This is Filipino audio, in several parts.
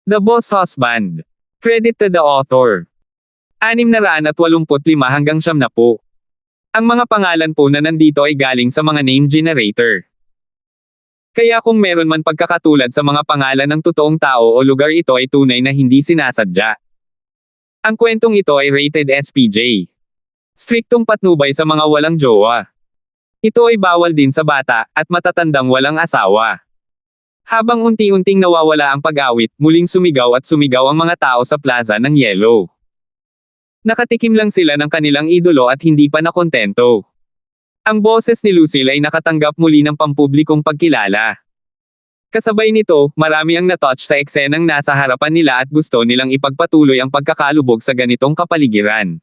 The Boss Husband. Credit to the author. 685 hanggang 70. Ang mga pangalan po na nandito ay galing sa mga name generator. Kaya kung meron man pagkakatulad sa mga pangalan ng totoong tao o lugar, ito ay tunay na hindi sinasadya. Ang kwentong ito ay rated SPJ. Striktong patnubay sa mga walang jowa. Ito ay bawal din sa bata, at matatandang walang asawa. Habang unti-unting nawawala ang pag-awit, muling sumigaw at sumigaw ang mga tao sa Plaza ng Yelo. Nakatikim lang sila ng kanilang idolo at hindi pa nakontento. Ang boses ni Lucille ay nakatanggap muli ng pampublikong pagkilala. Kasabay nito, marami ang natouch sa eksenang nasa harapan nila at gusto nilang ipagpatuloy ang pagkakalubog sa ganitong kapaligiran.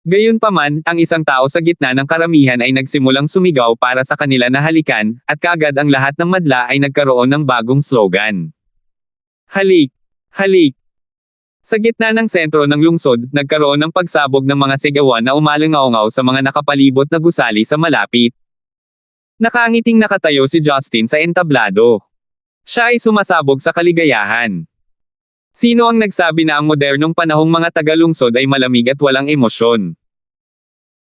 Gayunpaman, ang isang tao sa gitna ng karamihan ay nagsimulang sumigaw para sa kanila na halikan, at kaagad ang lahat ng madla ay nagkaroon ng bagong slogan. Halik! Halik! Sa gitna ng sentro ng lungsod, nagkaroon ng pagsabog ng mga sigawan na umalangaw-ngaw sa mga nakapalibot na gusali sa malapit. Nakangiting nakatayo si Justin sa entablado. Siya ay sumasabog sa kaligayahan. Sino ang nagsabi na ang modernong panahong mga taga-lungsod ay malamig at walang emosyon?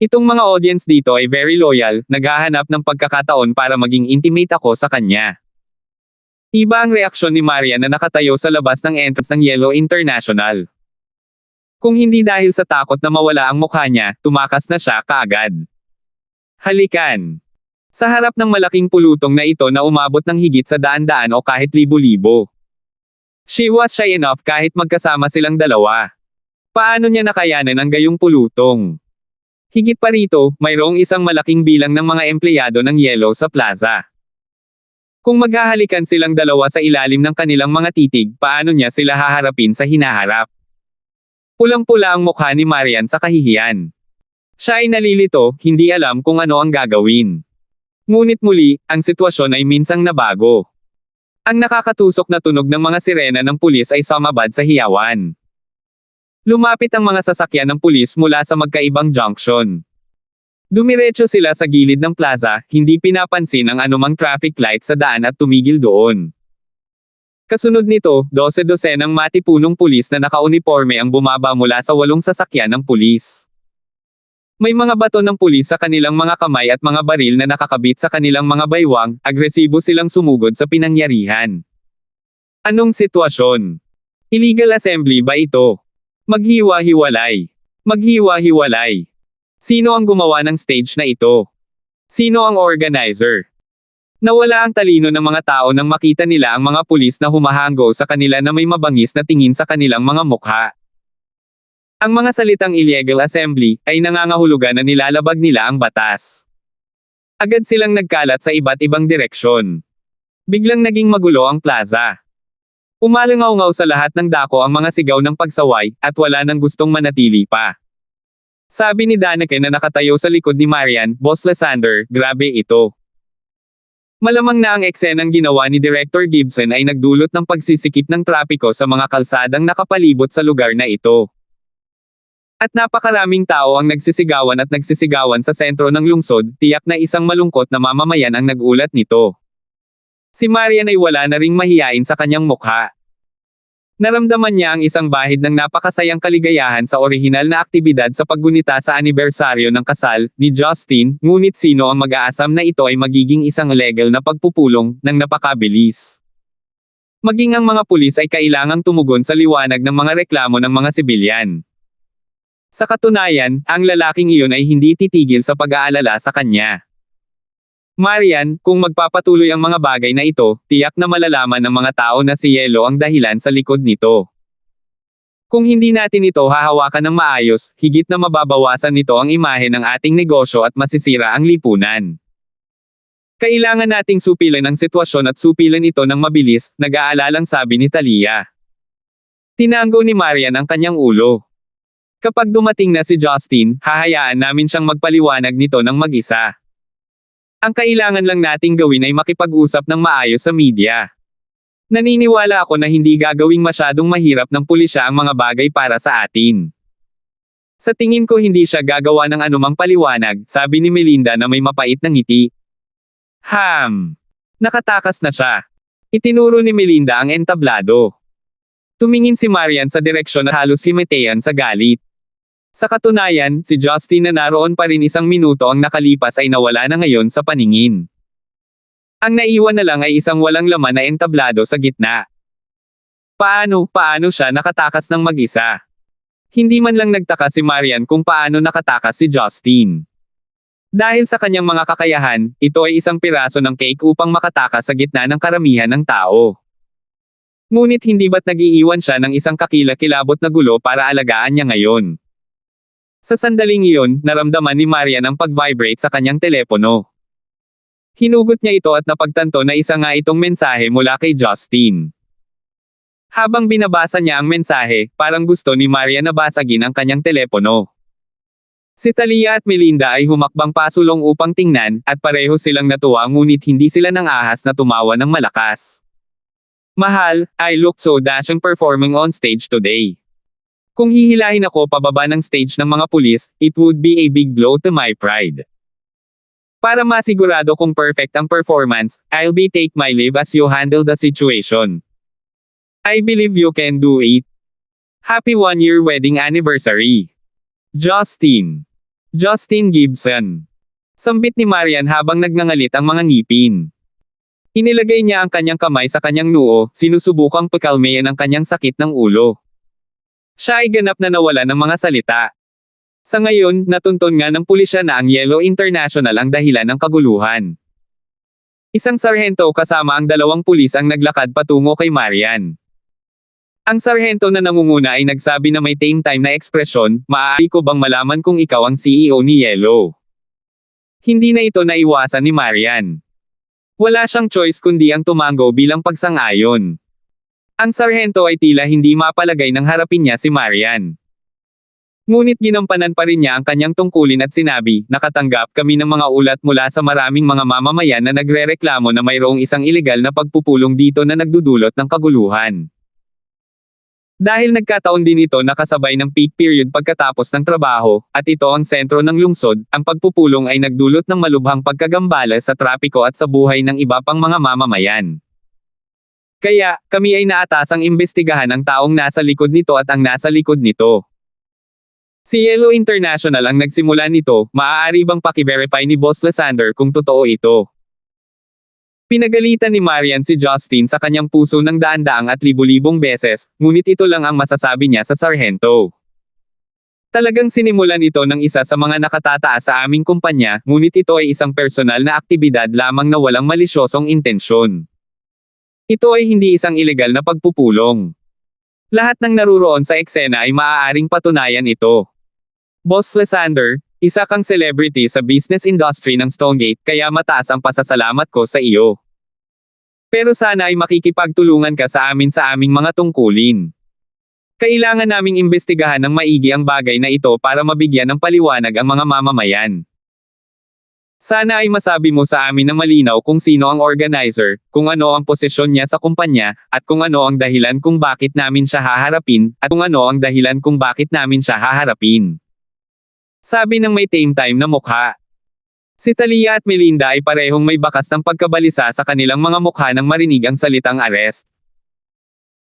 Itong mga audience dito ay very loyal, naghahanap ng pagkakataon para maging intimate ako sa kanya. Iba ang reaksyon ni Marian na nakatayo sa labas ng entrance ng Yelo International. Kung hindi dahil sa takot na mawala ang mukha niya, tumakas na siya kaagad. Halikan! Sa harap ng malaking pulutong na ito na umabot ng higit sa daan-daan o kahit libo-libo. She was shy enough kahit magkasama silang dalawa. Paano niya nakayanan ang gayong pulutong? Higit pa rito, mayroong isang malaking bilang ng mga empleyado ng Yelo sa plaza. Kung maghahalikan silang dalawa sa ilalim ng kanilang mga titig, paano niya sila haharapin sa hinaharap? Pulang-pula ang mukha ni Marian sa kahihiyan. Siya ay nalilito, hindi alam kung ano ang gagawin. Ngunit muli, ang sitwasyon ay minsang nabago. Ang nakakatusok na tunog ng mga sirena ng pulis ay sumabad sa hiyawan. Lumapit ang mga sasakyan ng pulis mula sa magkaibang junction. Dumiretso sila sa gilid ng plaza, hindi pinapansin ang anumang traffic light sa daan at tumigil doon. Kasunod nito, 12 ng matipunong pulis na nakauniporme ang bumaba mula sa 8 sasakyan ng pulis. May mga bato ng pulis sa kanilang mga kamay at mga baril na nakakabit sa kanilang mga baywang, agresibo silang sumugod sa pinangyarihan. Anong sitwasyon? Illegal assembly ba ito? Maghiwa-hiwalay. Maghiwa-hiwalay. Sino ang gumawa ng stage na ito? Sino ang organizer? Nawala ang talino ng mga tao nang makita nila ang mga pulis na humahanggo sa kanila na may mabangis na tingin sa kanilang mga mukha. Ang mga salitang illegal assembly ay nangangahulugan na nilalabag nila ang batas. Agad silang nagkalat sa iba't ibang direksyon. Biglang naging magulo ang plaza. Umalangaw-ngaw sa lahat ng dako ang mga sigaw ng pagsaway, at wala nang gustong manatili pa. Sabi ni Danica na nakatayo sa likod ni Marian, "Boss Lysander, grabe ito." Malamang na ang eksenang ginawa ni Director Gibson ay nagdulot ng pagsisikip ng trapiko sa mga kalsadang nakapalibot sa lugar na ito. At napakaraming tao ang nagsisigawan sa sentro ng lungsod, tiyak na isang malungkot na mamamayan ang nagulat nito. Si Marian ay wala na ring mahiyain sa kanyang mukha. Naramdaman niya ang isang bahid ng napakasayang kaligayahan sa orihinal na aktibidad sa paggunita sa anibersaryo ng kasal ni Justin, ngunit sino ang mag-aasam na ito ay magiging isang legal na pagpupulong ng napakabilis. Maging ang mga pulis ay kailangang tumugon sa liwanag ng mga reklamo ng mga sibilyan. Sa katunayan, ang lalaking iyon ay hindi titigil sa pag-aalala sa kanya. Marian, kung magpapatuloy ang mga bagay na ito, tiyak na malalaman ng mga tao na si Yelo ang dahilan sa likod nito. Kung hindi natin ito hahawakan ng maayos, higit na mababawasan nito ang imahe ng ating negosyo at masisira ang lipunan. Kailangan nating supilan ang sitwasyon at supilan ito ng mabilis, nag-aalalang sabi ni Talia. Tinanggo ni Marian ang kanyang ulo. Kapag dumating na si Justin, hahayaan namin siyang magpaliwanag nito ng mag-isa. Ang kailangan lang nating gawin ay makipag-usap ng maayos sa media. Naniniwala ako na hindi gagawing masyadong mahirap ng pulisya ang mga bagay para sa atin. Sa tingin ko hindi siya gagawa ng anumang paliwanag, sabi ni Melinda na may mapait na ngiti. Nakatakas na siya. Itinuro ni Melinda ang entablado. Tumingin si Marian sa direksyon at halos himatayan sa galit. Sa katunayan, si Justin na naroon pa rin isang minuto ang nakalipas ay nawala na ngayon sa paningin. Ang naiwan na lang ay isang walang laman na entablado sa gitna. Paano siya nakatakas ng mag-isa? Hindi man lang nagtaka si Marian kung paano nakatakas si Justin. Dahil sa kanyang mga kakayahan, ito ay isang piraso ng cake upang makatakas sa gitna ng karamihan ng tao. Ngunit hindi ba't nag-iiwan siya ng isang kakilakilabot na gulo para alagaan niya ngayon? Sa sandaling iyon, naramdaman ni Marian ang pag-vibrate sa kanyang telepono. Hinugot niya ito at napagtanto na isa nga itong mensahe mula kay Justin. Habang binabasa niya ang mensahe, parang gusto ni Marian na basagin ang kanyang telepono. Si Talia at Melinda ay humakbang pasulong upang tingnan, at pareho silang natuwa ngunit hindi sila nang ahas na tumawa ng malakas. Mahal, I look so dashing performing on stage today. Kung hihilahin ako pababa ng stage ng mga pulis, it would be a big blow to my pride. Para masigurado kung perfect ang performance, I'll be take my leave as you handle the situation. I believe you can do it. Happy 1-year wedding anniversary. Justin. Justin Gibson. Sambit ni Marian habang nagngangalit ang mga ngipin. Inilagay niya ang kanyang kamay sa kanyang noo, sinusubukang pakalmayan ang kanyang sakit ng ulo. Siya ay ganap na nawala ng mga salita. Sa ngayon, natunton nga ng pulisya na ang Yellow International ang dahilan ng kaguluhan. Isang sarhento kasama ang 2 pulis ang naglakad patungo kay Marian. Ang sarhento na nangunguna ay nagsabi na may tame time na ekspresyon, maaari ko bang malaman kung ikaw ang CEO ni Yellow? Hindi na ito naiwasan ni Marian. Wala siyang choice kundi ang tumango bilang pagsang-ayon. Ang sarhento ay tila hindi mapalagay nang harapin niya si Marian. Ngunit ginampanan pa rin niya ang kanyang tungkulin at sinabi, nakatanggap kami ng mga ulat mula sa maraming mga mamamayan na nagrereklamo na mayroong isang ilegal na pagpupulong dito na nagdudulot ng kaguluhan. Dahil nagkataon din ito nakasabay ng peak period pagkatapos ng trabaho, at ito ang sentro ng lungsod, ang pagpupulong ay nagdulot ng malubhang pagkagambala sa trapiko at sa buhay ng iba pang mga mamamayan. Kaya, kami ay naatasang imbestigahan ang taong nasa likod nito at ang nasa likod nito. Si Yellow International ang nagsimula nito, maaari bang paki-verify ni Boss Lysander kung totoo ito? Pinagalitan ni Marian si Justin sa kanyang puso ng daan-daang at libu-libong beses, ngunit ito lang ang masasabi niya sa sarhento. Talagang sinimulan ito ng isa sa mga nakatataas sa aming kumpanya, ngunit ito ay isang personal na aktibidad lamang na walang malisyosong intensyon. Ito ay hindi isang ilegal na pagpupulong. Lahat ng naruroon sa eksena ay maaaring patunayan ito. Boss Lysander, isa kang celebrity sa business industry ng Stonegate, kaya mataas ang pasasalamat ko sa iyo. Pero sana ay makikipagtulungan ka sa aming mga tungkulin. Kailangan naming imbestigahan ng maigi ang bagay na ito para mabigyan ng paliwanag ang mga mamamayan. Sana ay masabi mo sa amin ng malinaw kung sino ang organizer, kung ano ang posisyon niya sa kumpanya, at kung ano ang dahilan kung bakit namin siya haharapin, at kung ano ang dahilan kung bakit namin siya haharapin. Sabi ng may tame time na mukha. Si Talia at Melinda ay parehong may bakas ng pagkabalisa sa kanilang mga mukha nang marinig ang salitang arrest.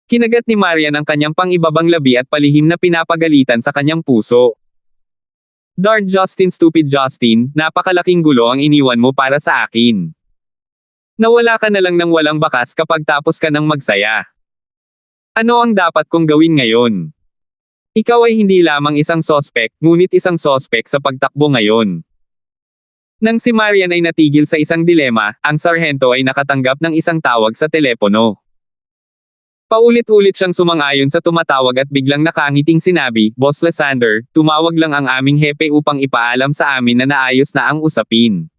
Kinagat ni Marian ang kanyang pang-ibabang labi at palihim na pinapagalitan sa kanyang puso. Darn Justin, stupid Justin, napakalaking gulo ang iniwan mo para sa akin. Nawala ka na lang ng walang bakas kapag tapos ka ng magsaya. Ano ang dapat kong gawin ngayon? Ikaw ay hindi lamang isang sospek, ngunit isang sospek sa pagtakbo ngayon. Nang si Marian ay natigil sa isang dilema, ang sarhento ay nakatanggap ng isang tawag sa telepono. Paulit-ulit siyang sumang-ayon sa tumatawag at biglang nakangiting sinabi, Boss Lysander, tumawag lang ang aming hepe upang ipaalam sa amin na naayos na ang usapin.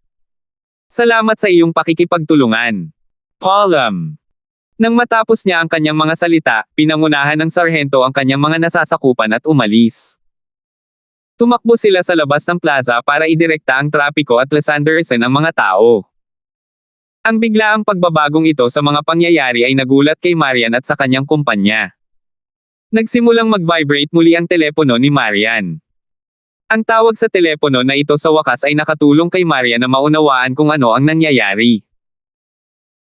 Salamat sa iyong pakikipagtulungan. Paalam. Nang matapos niya ang kanyang mga salita, pinangunahan ng sarhento ang kanyang mga nasasakupan at umalis. Tumakbo sila sa labas ng plaza para idirekta ang trapiko at Lysanderson ang mga tao. Ang biglaang pagbabagong ito sa mga pangyayari ay nagulat kay Marian at sa kanyang kumpanya. Nagsimulang mag-vibrate muli ang telepono ni Marian. Ang tawag sa telepono na ito sa wakas ay nakatulong kay Marian na maunawaan kung ano ang nangyayari.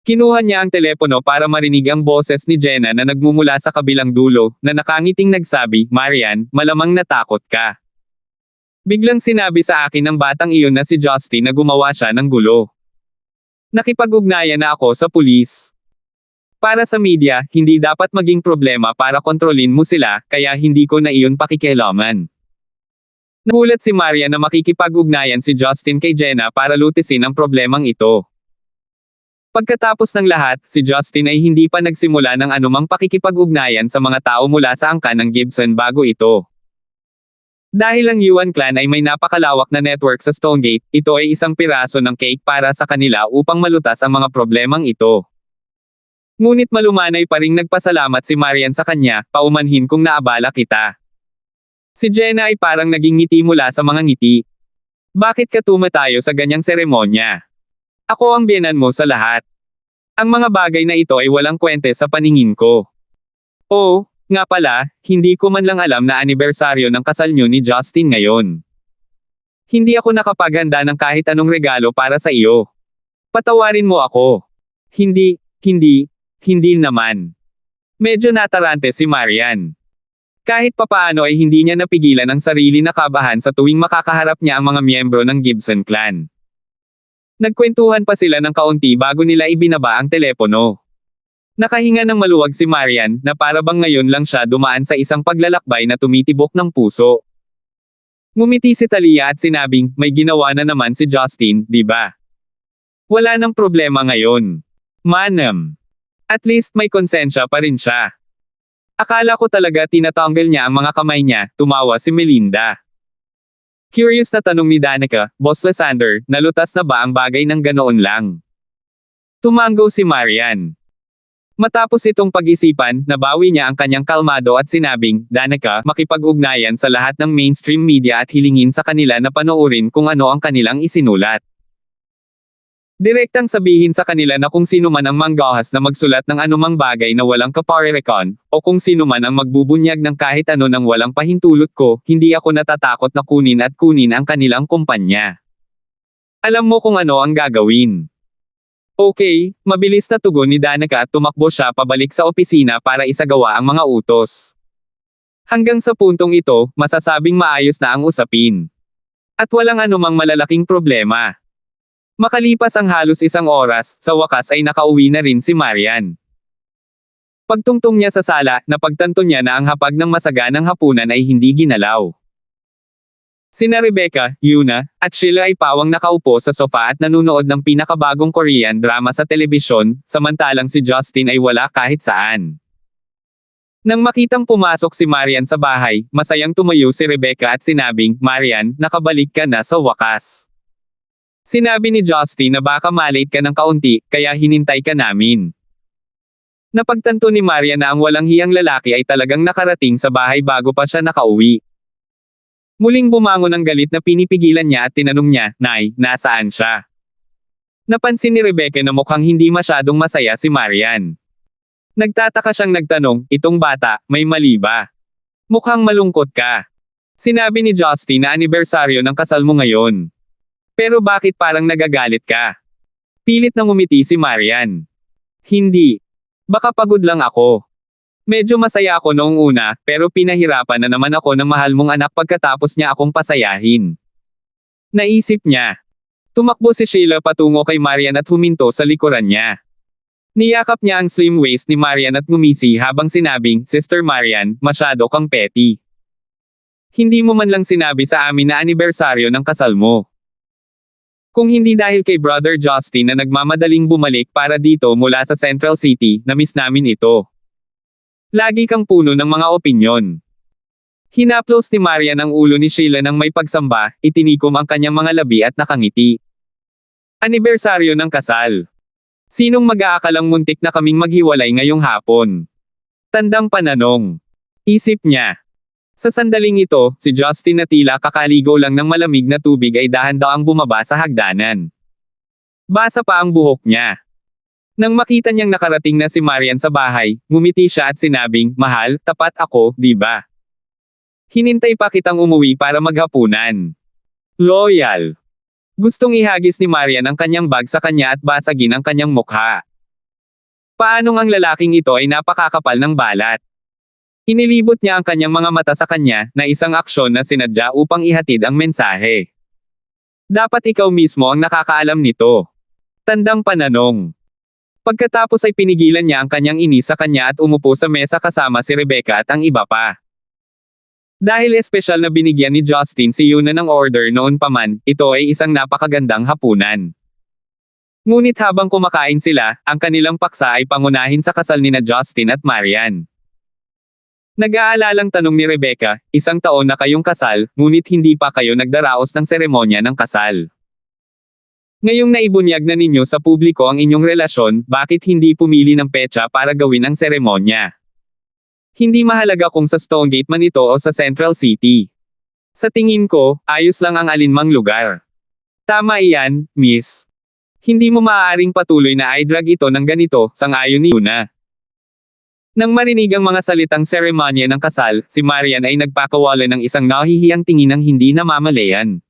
Kinuha niya ang telepono para marinig ang boses ni Jenna na nagmumula sa kabilang dulo, na nakangiting nagsabi, "Marian, malamang natakot ka." Biglang sinabi sa akin ng batang iyon na si Justin na gumawa siya ng gulo. Nakipag-ugnayan na ako sa pulis. Para sa media, hindi dapat maging problema para kontrolin mo sila, kaya hindi ko na iyon pakikialaman. Nagulat si Marian na makikipag-ugnayan si Justin kay Jenna para lutisin ang problemang ito. Pagkatapos ng lahat, si Justin ay hindi pa nagsimula ng anumang pakikipag-ugnayan sa mga tao mula sa angkan ng Gibson bago ito. Dahil ang Yuan clan ay may napakalawak na network sa Stonegate, ito ay isang piraso ng cake para sa kanila upang malutas ang mga problemang ito. Ngunit malumanay pa ring nagpasalamat si Marian sa kanya, "Paumanhin kung naabala kita." Si Jenna ay parang naging ngiti mula sa mga ngiti. "Bakit ka tumatayo sa ganyang seremonya? Ako ang biyenan mo sa lahat. Ang mga bagay na ito ay walang kwente sa paningin ko. Oh, nga pala, hindi ko man lang alam na anibersaryo ng kasal niyo ni Justin ngayon. Hindi ako nakapaghanda ng kahit anong regalo para sa iyo. Patawarin mo ako." Hindi naman. Medyo natarante si Marian. Kahit papaano ay hindi niya napigilan ang sarili na kabahan sa tuwing makakaharap niya ang mga miyembro ng Gibson clan. Nagkwentuhan pa sila ng kaunti bago nila ibinaba ang telepono. Nakahinga ng maluwag si Marian, na para bang ngayon lang siya dumaan sa isang paglalakbay na tumitibok ng puso. Ngumiti si Talia at sinabing, "May ginawa na naman si Justin, di ba? Wala nang problema ngayon. Manam. At least may konsensya pa rin siya." "Akala ko talaga tinatanggal niya ang mga kamay niya," tumawa si Melinda. Curious na tanong ni Danica, "Boss Lysander, nalutas na ba ang bagay ng ganoon lang?" Tumango si Marian. Matapos itong pag-isipan, nabawi niya ang kanyang kalmado at sinabing, "Danica, makipag-ugnayan sa lahat ng mainstream media at hilingin sa kanila na panoorin kung ano ang kanilang isinulat. Direktang sabihin sa kanila na kung sino man ang manggahas na magsulat ng anumang bagay na walang kaparerekon, o kung sino man ang magbubunyag ng kahit ano ng walang pahintulot ko, hindi ako natatakot na kunin ang kanilang kumpanya. Alam mo kung ano ang gagawin." Okay, mabilis na tugon ni Danica at tumakbo siya pabalik sa opisina para isagawa ang mga utos. Hanggang sa puntong ito, masasabing maayos na ang usapin. At walang anumang malalaking problema. Makalipas ang halos isang oras, sa wakas ay nakauwi na rin si Marian. Pagtungtong niya sa sala, napagtanto niya na ang hapag ng masaganang hapunan ay hindi ginalaw. Sina Rebecca, Yuna, at Sheila ay pawang nakaupo sa sofa at nanunood ng pinakabagong Korean drama sa telebisyon, samantalang si Justin ay wala kahit saan. Nang makitang pumasok si Marian sa bahay, masayang tumayo si Rebecca at sinabing, "Marian, nakabalik ka na sa wakas. Sinabi ni Justin na baka malate ka ng kaunti, kaya hinintay ka namin." Napagtanto ni Marian na ang walang hiyang lalaki ay talagang nakarating sa bahay bago pa siya nakauwi. Muling bumangon ng galit na pinipigilan niya at tinanong niya, "Nay, nasaan siya?" Napansin ni Rebecca na mukhang hindi masyadong masaya si Marian. Nagtataka siyang nagtanong, "Itong bata, may mali ba? Mukhang malungkot ka. Sinabi ni Justin na anibersaryo ng kasal mo ngayon. Pero bakit parang nagagalit ka?" Pilit na ngumiti si Marian. "Hindi. Baka pagod lang ako. Medyo masaya ako noong una, pero pinahirapan na naman ako ng mahal mong anak pagkatapos niya akong pasayahin." Naisip niya. Tumakbo si Sheila patungo kay Marian at huminto sa likuran niya. Niyakap niya ang slim waist ni Marian at ngumisi habang sinabing, "Sister Marian, masyado kang petty. Hindi mo man lang sinabi sa amin na anibersaryo ng kasal mo. Kung hindi dahil kay Brother Justin na nagmamadaling bumalik para dito mula sa Central City, na-miss namin ito. Lagi kang puno ng mga opinyon." Hinaplos ni Marian ang ulo ni Sheila nang may pagsamba, itinikom ang kanyang mga labi at nakangiti. Anibersaryo ng kasal. Sinong mag-aakalang muntik na kaming maghiwalay ngayong hapon? Tandang pananong. Isip niya. Sa sandaling ito, si Justin na tila kakaligo lang ng malamig na tubig ay dahan-daang bumaba sa hagdanan. Basa pa ang buhok niya. Nang makita niyang nakarating na si Marian sa bahay, ngumiti siya at sinabing, "Mahal, tapat ako, di ba? Hinintay pa kitang umuwi para maghapunan." Loyal. Gustong ihagis ni Marian ang kanyang bag sa kanya at basagin ang kanyang mukha. Paanong ang lalaking ito ay napakakapal ng balat? Inilibot niya ang kanyang mga mata sa kanya, na isang aksyon na sinadya upang ihatid ang mensahe. Dapat ikaw mismo ang nakakaalam nito. Tandang pananong. Pagkatapos ay pinigilan niya ang kanyang inis sa kanya at umupo sa mesa kasama si Rebecca at ang iba pa. Dahil espesyal na binigyan ni Justin si Yuna ng order noon pa man, ito ay isang napakagandang hapunan. Ngunit habang kumakain sila, ang kanilang paksa ay pangunahin sa kasal nina Justin at Marian. Nag-aalalang tanong ni Rebecca, 1 taon na kayong kasal, ngunit hindi pa kayo nagdaraos ng seremonya ng kasal. Ngayong naibunyag na ninyo sa publiko ang inyong relasyon, bakit hindi pumili ng petsa para gawin ang seremonya? Hindi mahalaga kung sa Stonegate man ito o sa Central City. Sa tingin ko, ayos lang ang alinmang lugar. Tama iyan, miss. Hindi mo maaaring patuloy na i-drag ito ng ganito, sang-ayon ni Yuna. Nang marinig ang mga salitang seremonya ng kasal, si Marian ay nagpakawala ng isang nahihiyang tingin ng hindi namamalayan.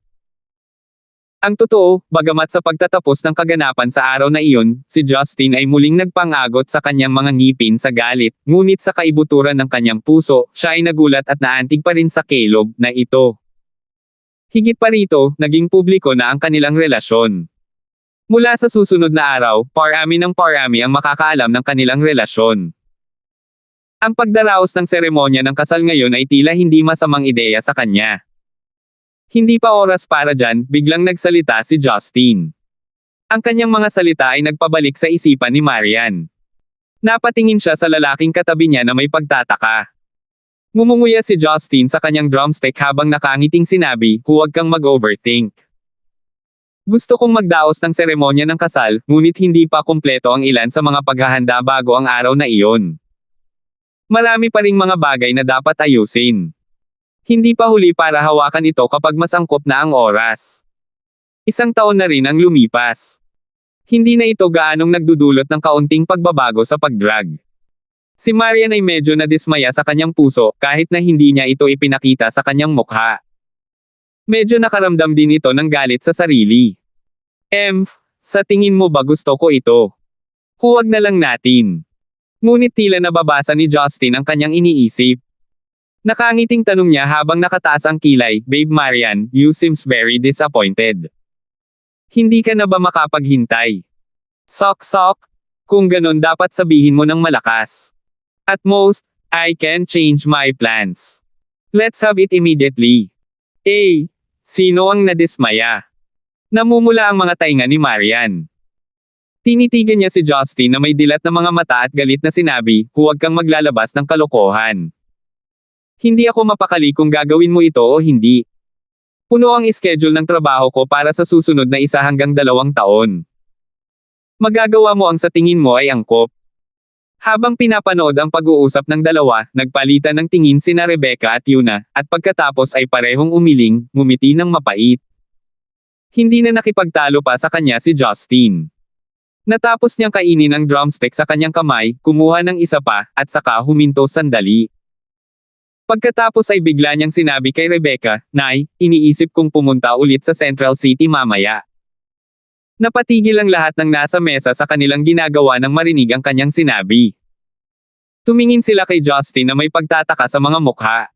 Ang totoo, bagamat sa pagtatapos ng kaganapan sa araw na iyon, si Justin ay muling nagpangagot sa kanyang mga ngipin sa galit, ngunit sa kaibuturan ng kanyang puso, siya ay nagulat at naantig pa rin sa kelob na ito. Higit pa rito, naging publiko na ang kanilang relasyon. Mula sa susunod na araw, parami ng parami ang makakaalam ng kanilang relasyon. Ang pagdaraos ng seremonya ng kasal ngayon ay tila hindi masamang ideya sa kanya. Hindi pa oras para dyan, biglang nagsalita si Justin. Ang kanyang mga salita ay nagpabalik sa isipan ni Marian. Napatingin siya sa lalaking katabi niya na may pagtataka. Ngumunguya si Justin sa kanyang drumstick habang nakangiting sinabi, huwag kang mag-overthink. Gusto kong magdaos ng seremonya ng kasal, ngunit hindi pa kumpleto ang ilan sa mga paghahanda bago ang araw na iyon. Marami pa ring mga bagay na dapat ayusin. Hindi pa huli para hawakan ito kapag masangkop na ang oras. 1 taon na rin ang lumipas. Hindi na ito gaanong nagdudulot ng kaunting pagbabago sa pagdrag. Si Marian ay medyo nadismaya sa kanyang puso, kahit na hindi niya ito ipinakita sa kanyang mukha. Medyo nakaramdam din ito ng galit sa sarili. Sa tingin mo ba gusto ko ito? Huwag na lang natin. Ngunit tila nababasa ni Justin ang kanyang iniisip. Nakangiting tanong niya habang nakataas ang kilay, Babe Marian, you seems very disappointed. Hindi ka na ba makapaghintay? Sok. Kung ganon dapat sabihin mo ng malakas. At most, I can change my plans. Let's have it immediately. Sino ang nadismaya? Namumula ang mga tainga ni Marian. Tinitigan niya si Justin na may dilat na mga mata at galit na sinabi, huwag kang maglalabas ng kalokohan. Hindi ako mapakali kung gagawin mo ito o hindi. Puno ang schedule ng trabaho ko para sa susunod na 1 hanggang 2 taon. Magagawa mo ang sa tingin mo ay angkop. Habang pinapanood ang pag-uusap ng dalawa, nagpalitan ng tingin sina Rebecca at Yuna, at pagkatapos ay parehong umiling, ngumiti ng mapait. Hindi na nakipagtalo pa sa kanya si Justin. Natapos niyang kainin ang drumstick sa kanyang kamay, kumuha ng isa pa, at saka huminto sandali. Pagkatapos ay bigla niyang sinabi kay Rebecca, Nay, iniisip kong pumunta ulit sa Central City mamaya. Napatigil ang lahat ng nasa mesa sa kanilang ginagawa nang marinig ang kanyang sinabi. Tumingin sila kay Justin na may pagtataka sa mga mukha.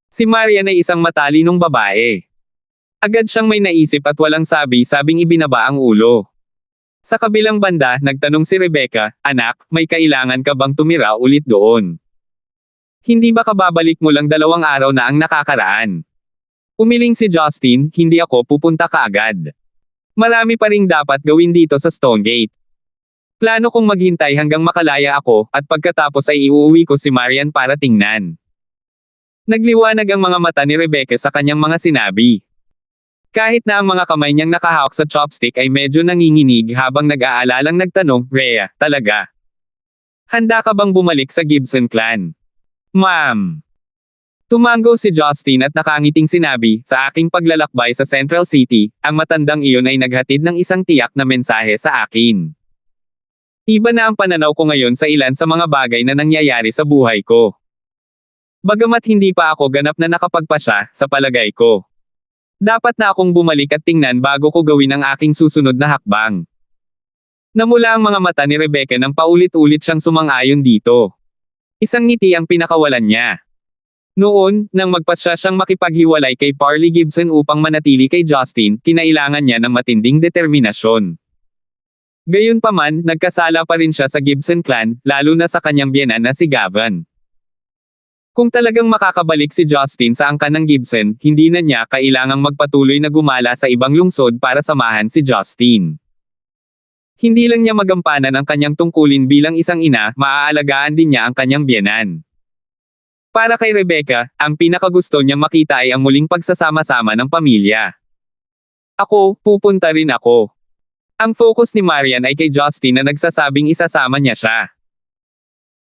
Si Marian ay isang matalinong babae. Agad siyang may naisip at walang sabing ibinaba ang ulo. Sa kabilang banda, nagtanong si Rebecca, Anak, may kailangan ka bang tumira ulit doon? Hindi ba kababalik mo lang 2 araw na ang nakakaraan? Umiling si Justin, hindi ako pupunta kaagad. Marami pa ring dapat gawin dito sa Stonegate. Plano kong maghintay hanggang makalaya ako, at pagkatapos ay iuuwi ko si Marian para tingnan. Nagliwanag ang mga mata ni Rebecca sa kanyang mga sinabi. Kahit na ang mga kamay niyang nakahawak sa chopstick ay medyo nanginginig habang nag-aalalang nagtanong, Rhea, talaga? Handa ka bang bumalik sa Gibson clan? Ma'am. Tumango si Justin at nakangiting sinabi, sa aking paglalakbay sa Central City, ang matandang iyon ay naghatid ng isang tiyak na mensahe sa akin. Iba na ang pananaw ko ngayon sa ilan sa mga bagay na nangyayari sa buhay ko. Bagamat hindi pa ako ganap na nakapagpasya, sa palagay ko. Dapat na akong bumalik at tingnan bago ko gawin ang aking susunod na hakbang. Namula ang mga mata ni Rebecca nang paulit-ulit siyang sumang-ayon dito. Isang ngiti ang pinakawalan niya. Noon, nang magpasya siyang makipaghiwalay kay Parley Gibson upang manatili kay Justin, kinailangan niya ng matinding determinasyon. Gayunpaman, nagkasala pa rin siya sa Gibson clan, lalo na sa kanyang biyenan na si Gavin. Kung talagang makakabalik si Justin sa angkan ng Gibson, hindi na niya kailangang magpatuloy na gumala sa ibang lungsod para samahan si Justin. Hindi lang niya magampanan ang kanyang tungkulin bilang isang ina, maaalagaan din niya ang kanyang biyenan. Para kay Rebecca, ang pinakagusto niyang makita ay ang muling pagsasama-sama ng pamilya. Ako, pupunta rin ako. Ang focus ni Marian ay kay Justin na nagsasabing isasama niya siya.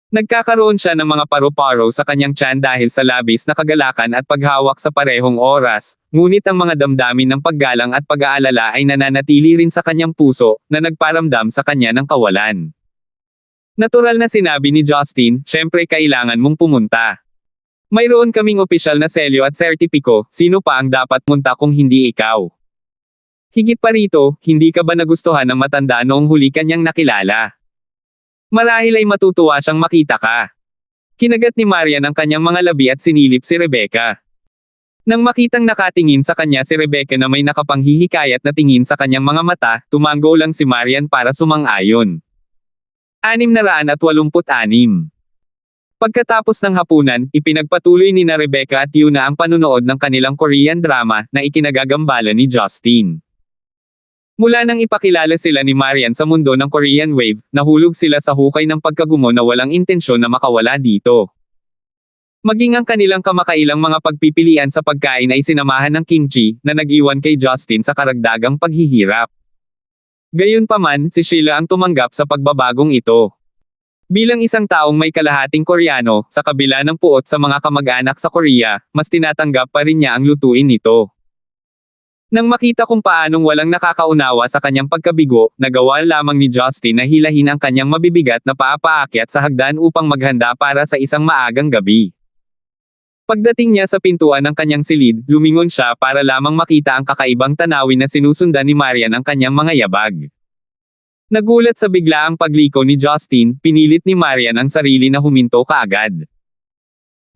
Nagkakaroon siya ng mga paru-paro sa kanyang tiyan dahil sa labis na kagalakan at paghawak sa parehong oras, ngunit ang mga damdamin ng paggalang at pag-aalala ay nananatili rin sa kanyang puso, na nagparamdam sa kanya ng kawalan. Natural na sinabi ni Justin, "Syempre kailangan mong pumunta. Mayroon kaming opisyal na selyo at sertipiko, sino pa ang dapat punta kung hindi ikaw? Higit pa rito, hindi ka ba nagustuhan ng matanda noong huli kanyang nakilala? Marahil ay matutuwa siyang makita ka." Kinagat ni Marian ang kanyang mga labi at sinilip si Rebecca. Nang makitang nakatingin sa kanya si Rebecca na may nakapanghihikayat na tingin sa kanyang mga mata, tumango lang si Marian para sumang-ayon. 686. Pagkatapos ng hapunan, ipinagpatuloy ni na Rebecca at Yuna ang panunood ng kanilang Korean drama na ikinagagambala ni Justin. Mula nang ipakilala sila ni Marian sa mundo ng Korean wave, nahulog sila sa hukay ng pagkagumo na walang intensyon na makawala dito. Maging ang kanilang kamakailang mga pagpipilian sa pagkain ay sinamahan ng kimchi, na nag-iwan kay Justin sa karagdagang paghihirap. Gayunpaman, si Sheila ang tumanggap sa pagbabagong ito. Bilang isang taong may kalahating Koreano, sa kabila ng puot sa mga kamag-anak sa Korea, mas tinatanggap pa rin niya ang lutuin nito. Nang makita kung paanong walang nakakaunawa sa kanyang pagkabigo, nagawa lamang ni Justin na hilahin ang kanyang mabibigat na paa-paakyat sa hagdan upang maghanda para sa isang maagang gabi. Pagdating niya sa pintuan ng kanyang silid, lumingon siya para lamang makita ang kakaibang tanawin na sinusundan ni Marian ang kanyang mga yabag. Nagulat sa biglaang pagliko ni Justin, pinilit ni Marian ang sarili na huminto kaagad.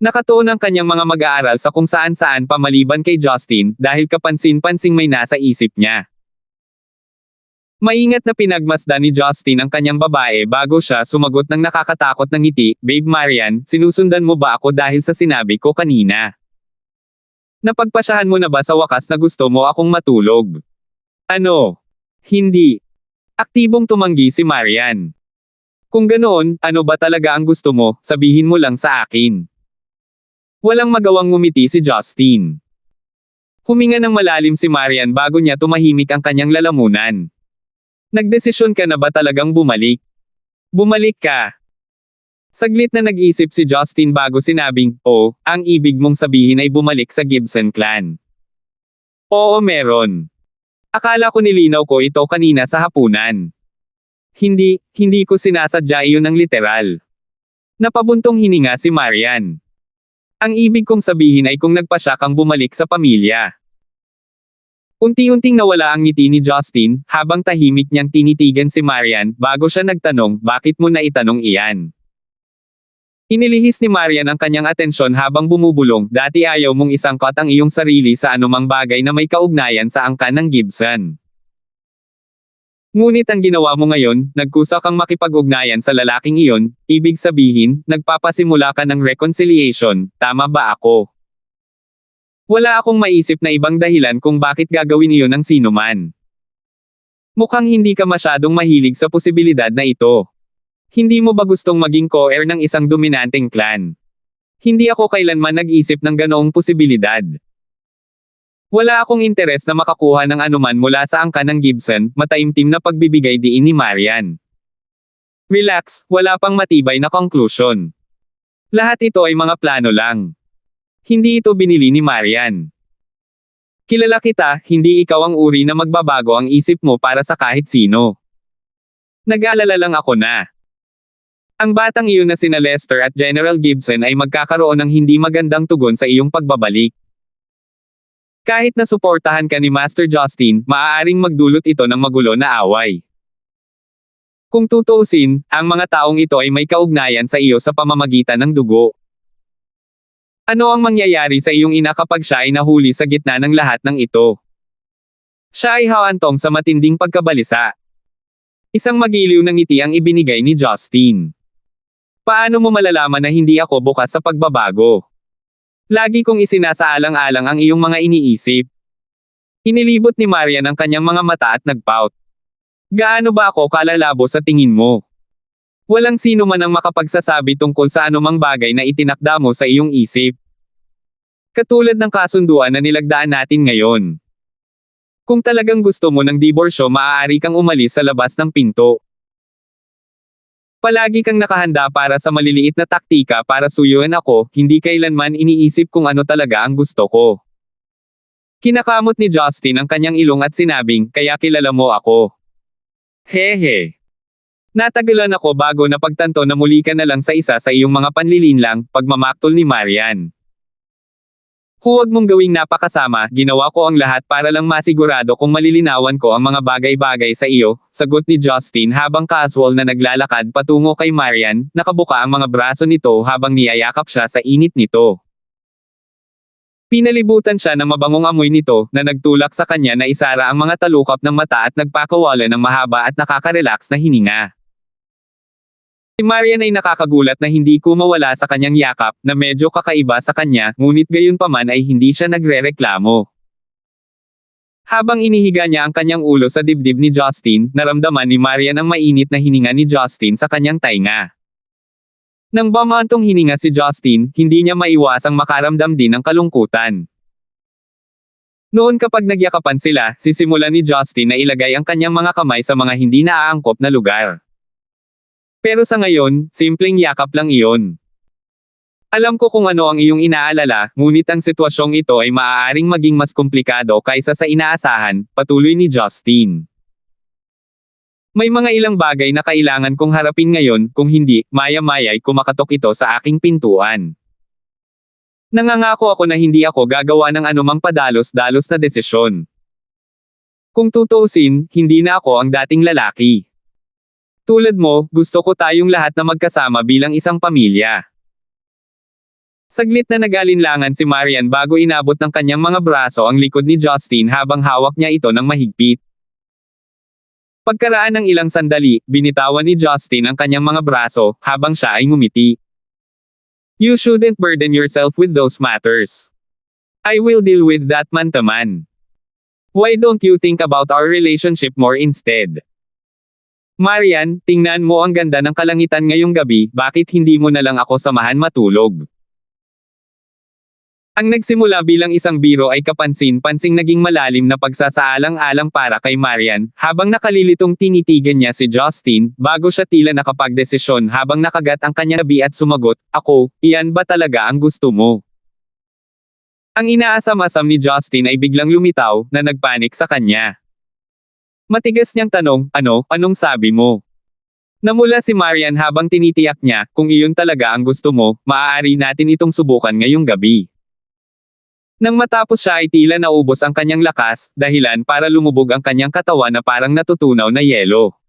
Nakatuon ang kanyang mga mag-aaral sa kung saan-saan pa maliban kay Justin, dahil kapansin-pansing may nasa isip niya. Maingat na pinagmasdan ni Justin ang kanyang babae bago siya sumagot ng nakakatakot na ngiti, "Babe Marian, sinusundan mo ba ako dahil sa sinabi ko kanina? Napagpasyahan mo na ba sa wakas na gusto mo akong matulog?" "Ano? Hindi." Aktibong tumanggi si Marian. "Kung ganoon, ano ba talaga ang gusto mo, sabihin mo lang sa akin." Walang magawang ngumiti si Justin. Huminga ng malalim si Marian bago niya tumahimik ang kanyang lalamunan. "Nagdesisyon ka na ba talagang bumalik? Bumalik ka." Saglit na nag-isip si Justin bago sinabing, "Oh, ang ibig mong sabihin ay bumalik sa Gibson clan." "Oo, meron. Akala ko nilinaw ko ito kanina sa hapunan." Hindi ko sinasadya iyon ng literal." Napabuntong hininga si Marian. "Ang ibig kong sabihin ay kung nagpasya kang bumalik sa pamilya." Unti-unting nawala ang ngiti ni Justin, habang tahimik niyang tinitigan si Marian, bago siya nagtanong, "Bakit mo naitanong iyan?" Inilihis ni Marian ang kanyang atensyon habang bumubulong, "Dati ayaw mong isangkot ang iyong sarili sa anumang bagay na may kaugnayan sa angkan ng Gibson. Ngunit ang ginawa mo ngayon, nagkusa kang makipag-ugnayan sa lalaking iyon, ibig sabihin, nagpapasimula ka ng reconciliation, tama ba ako? Wala akong maisip na ibang dahilan kung bakit gagawin iyon ng sinuman. Mukhang hindi ka masyadong mahilig sa posibilidad na ito. Hindi mo ba gustong maging co-heir ng isang dominanteng clan? Hindi ako kailanman nag-isip ng ganoong posibilidad. Wala akong interes na makakuha ng anuman mula sa angkan ng Gibson," mataimtim na pagbibigay diin ni Marian. "Relax, wala pang matibay na conclusion. Lahat ito ay mga plano lang. Hindi ito binili ni Marian. Kilala kita, hindi ikaw ang uri na magbabago ang isip mo para sa kahit sino. Nag-aalala lang ako na ang batang iyon na sina Lester at General Gibson ay magkakaroon ng hindi magandang tugon sa iyong pagbabalik. Kahit na suportahan ka ni Master Justin, maaaring magdulot ito ng magulo na away. Kung tutuusin, ang mga taong ito ay may kaugnayan sa iyo sa pamamagitan ng dugo. Ano ang mangyayari sa iyong ina kapag siya ay nahuli sa gitna ng lahat ng ito? Siya ay hahantong sa matinding pagkabalisa. Isang magiliw na ngiti ang ibinigay ni Justin. Paano mo malalaman na hindi ako bukas sa pagbabago? Lagi kong isinasaalang-alang ang iyong mga iniisip. Inilibot ni Marian ang kanyang mga mata at nagpout. Gaano ba ako kalalabo sa tingin mo? Walang sino man ang makapagsasabi tungkol sa anumang bagay na itinakda mo sa iyong isip. Katulad ng kasunduan na nilagdaan natin ngayon. Kung talagang gusto mo ng diborsyo, maaari kang umalis sa labas ng pinto. Palagi kang nakahanda para sa maliliit na taktika para suyuin ako, hindi kailanman iniisip kung ano talaga ang gusto ko. Kinakamot ni Justin ang kanyang ilong at sinabing, kaya kilala mo ako. Hehe. Natagalan ako bago napagtanto na muli ka na lang sa isa sa iyong mga panlilinlang, pagmamaktol ni Marian. Huwag mong gawing napakasama, ginawa ko ang lahat para lang masigurado kung malilinawan ko ang mga bagay-bagay sa iyo, sagot ni Justin habang casual na naglalakad patungo kay Marian, nakabuka ang mga braso nito habang niyayakap siya sa init nito. Pinalibutan siya ng mabangong amoy nito, na nagtulak sa kanya na isara ang mga talukap ng mata at nagpakawala ng mahaba at nakaka-relax na hininga. Si Marian ay nakakagulat na hindi ko mawala sa kanyang yakap, na medyo kakaiba sa kanya, ngunit gayunpaman ay hindi siya nagrereklamo. Habang inihiga niya ang kanyang ulo sa dibdib ni Justin, naramdaman ni Marian ang mainit na hininga ni Justin sa kanyang tainga. Nang bumantong hininga si Justin, hindi niya maiwasang makaramdam din ng kalungkutan. Noon kapag nagyakapan sila, sisimulan ni Justin na ilagay ang kanyang mga kamay sa mga hindi naaangkop na lugar. Pero sa ngayon, simpleng yakap lang iyon. Alam ko kung ano ang iyong inaalala, ngunit ang sitwasyong ito ay maaaring maging mas komplikado kaysa sa inaasahan, patuloy ni Justin. May mga ilang bagay na kailangan kong harapin ngayon, kung hindi, maya-maya ay kumakatok ito sa aking pintuan. Nangangako ako na hindi ako gagawa ng anumang padalos-dalos na desisyon. Kung tutuusin, hindi na ako ang dating lalaki. Tulad mo, gusto ko tayong lahat na magkasama bilang isang pamilya. Saglit na nag-alinlangan si Marian bago inabot ng kanyang mga braso ang likod ni Justin habang hawak niya ito ng mahigpit. Pagkaraan ng ilang sandali, binitawan ni Justin ang kanyang mga braso, habang siya ay ngumiti. You shouldn't burden yourself with those matters. I will deal with that man-to-man. Why don't you think about our relationship more instead? Marian, tingnan mo ang ganda ng kalangitan ngayong gabi, bakit hindi mo na lang ako samahan matulog? Ang nagsimula bilang isang biro ay kapansin-pansing naging malalim na pagsasaalang-alang para kay Marian, habang nakalilitong tinitigan niya si Justin, bago siya tila nakapagdesisyon habang nakagat ang kanyang labi at sumagot, ako, iyan ba talaga ang gusto mo? Ang inaasam-asam ni Justin ay biglang lumitaw, na nagpanik sa kanya. Matigas niyang tanong, anong sabi mo? Namula si Marian habang tinitiyak niya, kung iyon talaga ang gusto mo, maaari natin itong subukan ngayong gabi. Nang matapos siya ay tila naubos ang kanyang lakas, dahilan para lumubog ang kanyang katawan na parang natutunaw na yelo.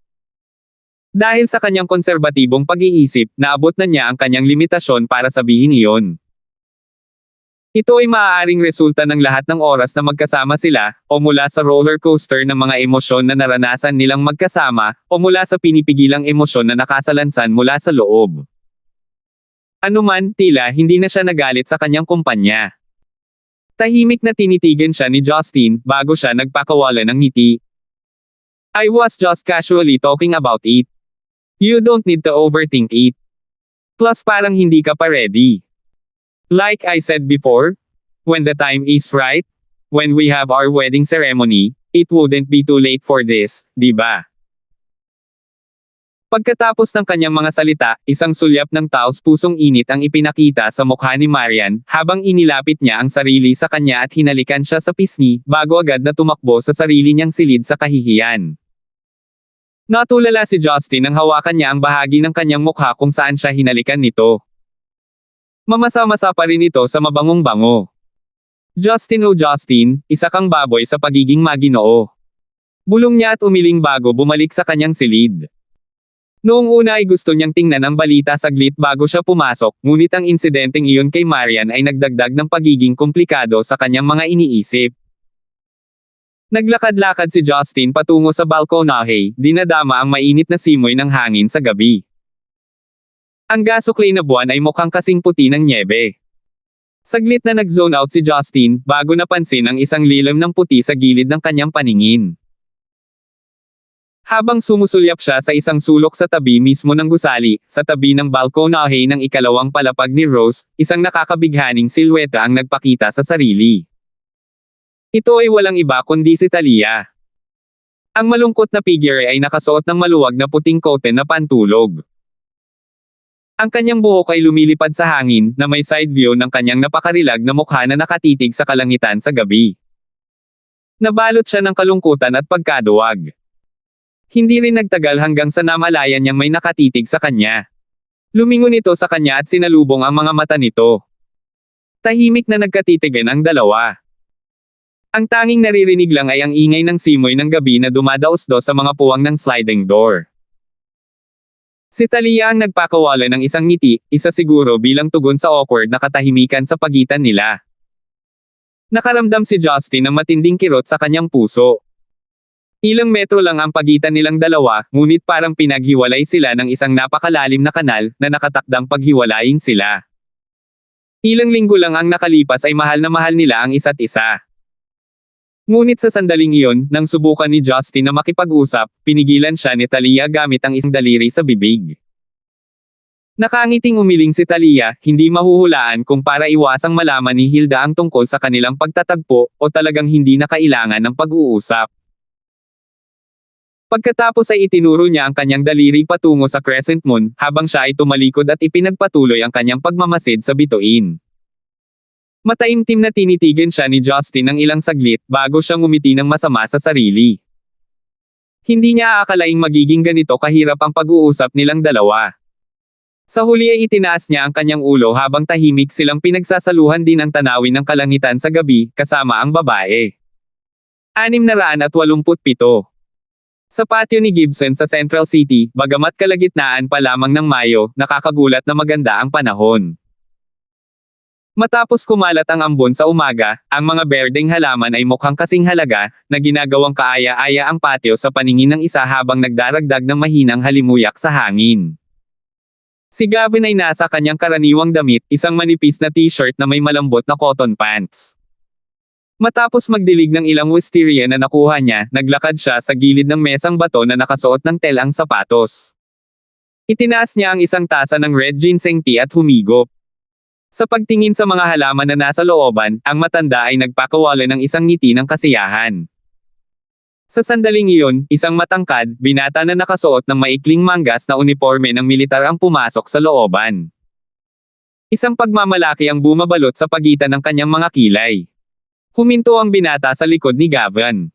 Dahil sa kanyang konserbatibong pag-iisip, naabot na niya ang kanyang limitasyon para sabihin iyon. Ito ay maaaring resulta ng lahat ng oras na magkasama sila, o mula sa roller coaster ng mga emosyon na naranasan nilang magkasama, o mula sa pinipigilang emosyon na nakasalansan mula sa loob. Anuman, tila hindi na siya nagalit sa kanyang kumpanya. Tahimik na tinitigan siya ni Justin, bago siya nagpakawala ng ngiti. I was just casually talking about it. You don't need to overthink it. Plus parang hindi ka pa ready. Like I said before, when the time is right, when we have our wedding ceremony, it wouldn't be too late for this, di ba? Pagkatapos ng kanyang mga salita, isang sulyap ng taos pusong init ang ipinakita sa mukha ni Marian, habang inilapit niya ang sarili sa kanya at hinalikan siya sa pisngi, bago agad na tumakbo sa sarili niyang silid sa kahihiyan. Natulala si Justin nang hawakan niya ang bahagi ng kanyang mukha kung saan siya hinalikan nito. Mamasa-masa pa rin ito sa mabangong bango. Justin, isa kang baboy sa pagiging maginoo. Bulong niya at umiling bago bumalik sa kanyang silid. Noong una ay gusto niyang tingnan ang balita saglit bago siya pumasok, ngunit ang insidenteng iyon kay Marian ay nagdagdag ng pagiging komplikado sa kanyang mga iniisip. Naglakad-lakad si Justin patungo sa balkonahe, dinadama ang mainit na simoy ng hangin sa gabi. Ang gasuklay na buwan ay mukhang kasing puti ng nyebe. Saglit na nag-zone out si Justin, bago napansin ang isang lilim ng puti sa gilid ng kanyang paningin. Habang sumusulyap siya sa isang sulok sa tabi mismo ng gusali, sa tabi ng balkonahe ng ikalawang palapag ni Rose, isang nakakabighaning silweta ang nagpakita sa sarili. Ito ay walang iba kundi si Talia. Ang malungkot na figure ay nakasuot ng maluwag na puting kote na pantulog. Ang kanyang buhok ay lumilipad sa hangin, na may side view ng kanyang napakarilag na mukha na nakatitig sa kalangitan sa gabi. Nabalot siya ng kalungkutan at pagkaduwag. Hindi rin nagtagal hanggang sa namalayan niyang may nakatitig sa kanya. Lumingon ito sa kanya at sinalubong ang mga mata nito. Tahimik na nagkatitigan ang dalawa. Ang tanging naririnig lang ay ang ingay ng simoy ng gabi na dumadaos-dos sa mga puwang ng sliding door. Si Talia ang nagpakawala ng isang ngiti, isa siguro bilang tugon sa awkward na katahimikan sa pagitan nila. Nakaramdam si Justin ng matinding kirot sa kanyang puso. Ilang metro lang ang pagitan nilang dalawa, ngunit parang pinaghiwalay sila ng isang napakalalim na kanal, na nakatakdang paghiwalayin sila. Ilang linggo lang ang nakalipas ay mahal na mahal nila ang isa't isa. Ngunit sa sandaling iyon, nang subukan ni Justin na makipag-usap, pinigilan siya ni Talia gamit ang isang daliri sa bibig. Nakangiting umiling si Talia, hindi mahuhulaan kung para iwasang malaman ni Hilda ang tungkol sa kanilang pagtatagpo, o talagang hindi na kailangan ng pag-uusap. Pagkatapos ay itinuro niya ang kanyang daliri patungo sa crescent moon, habang siya ay tumalikod at ipinagpatuloy ang kanyang pagmamasid sa bituin. Mataimtim na tinitigan siya ni Justin ng ilang saglit, bago siya ngumiti ng masama sa sarili. Hindi niya aakalaing magiging ganito kahirap ang pag-uusap nilang dalawa. Sa huli ay itinaas niya ang kanyang ulo habang tahimik silang pinagsasaluhan din ang tanawin ng kalangitan sa gabi, kasama ang babae. 687. Sa patio ni Gibson sa Central City, bagamat kalagitnaan pa lamang ng Mayo, nakakagulat na maganda ang panahon. Matapos kumalat ang ambon sa umaga, ang mga berdeng halaman ay mukhang kasing halaga, na ginagawang kaaya-aya ang patio sa paningin ng isa habang nagdaragdag ng mahinang halimuyak sa hangin. Si Gavin ay nasa kanyang karaniwang damit, isang manipis na t-shirt na may malambot na cotton pants. Matapos magdilig ng ilang wisteria na nakuha niya, naglakad siya sa gilid ng mesang bato na nakasuot ng telang sapatos. Itinaas niya ang isang tasa ng red ginseng tea at humigop. Sa pagtingin sa mga halaman na nasa looban, ang matanda ay nagpakawala ng isang ngiti ng kasiyahan. Sa sandaling iyon, isang matangkad, binata na nakasuot ng maikling manggas na uniforme ng militar ang pumasok sa looban. Isang pagmamalaki ang bumabalot sa pagitan ng kanyang mga kilay. Huminto ang binata sa likod ni Gavin.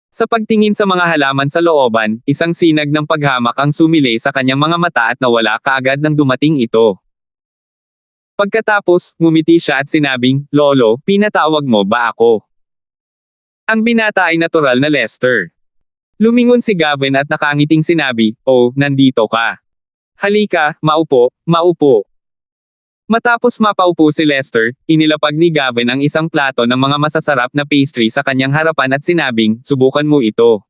Sa pagtingin sa mga halaman sa looban, isang sinag ng paghamak ang sumilay sa kanyang mga mata at nawala kaagad nang dumating ito. Pagkatapos, ngumiti siya at sinabing, "Lolo, pinatawag mo ba ako?" Ang binata ay natural na Lester. Lumingon si Gavin at nakangiting sinabi, "Oh, nandito ka. Halika, maupo, maupo." Matapos mapaupo si Lester, inilapag ni Gavin ang isang plato ng mga masasarap na pastry sa kanyang harapan at sinabing, "Subukan mo ito.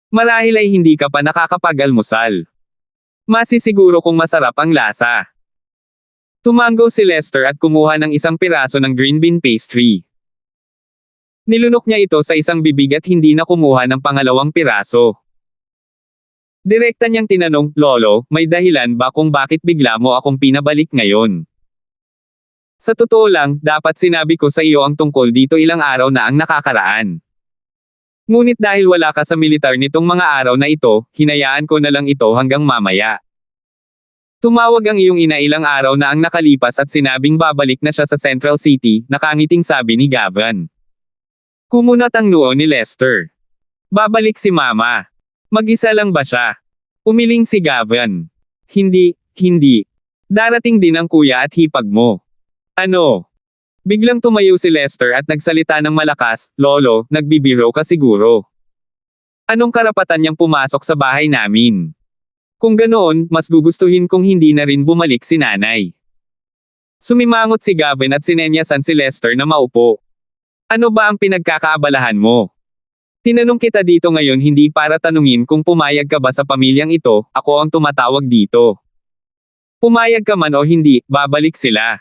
Marahil ay hindi ka pa nakakapag-almusal. Masisiguro kung masarap ang lasa." Tumango si Lester at kumuha ng isang piraso ng green bean pastry. Nilunok niya ito sa isang bibig at hindi na kumuha ng pangalawang piraso. Direkta niyang tinanong, "Lolo, may dahilan ba kung bakit bigla mo akong pinabalik ngayon?" Sa totoo lang, dapat sinabi ko sa iyo ang tungkol dito ilang araw na ang nakakaraan. Ngunit dahil wala ka sa militar nitong mga araw na ito, hinayaan ko na lang ito hanggang mamaya. Tumawag ang iyong ina ilang araw na ang nakalipas at sinabing babalik na siya sa Central City, nakangiting sabi ni Gavin. Kumunat ang noo ni Lester. Babalik si Mama. Mag-isa lang ba siya? Umiling si Gavin. Hindi. Darating din ang kuya at hipag mo. Ano? Biglang tumayo si Lester at nagsalita ng malakas, "Lolo, nagbibiro ka siguro. Anong karapatan niyang pumasok sa bahay namin? Kung ganoon, mas gugustuhin kong hindi na rin bumalik si nanay. Sumimangot si Gavin at sinenyasan si Lester na maupo. Ano ba ang pinagkakaabalahan mo? Tinanong kita dito ngayon hindi para tanungin kung pumayag ka ba sa pamilyang ito, ako ang tumatawag dito. Pumayag ka man o hindi, babalik sila.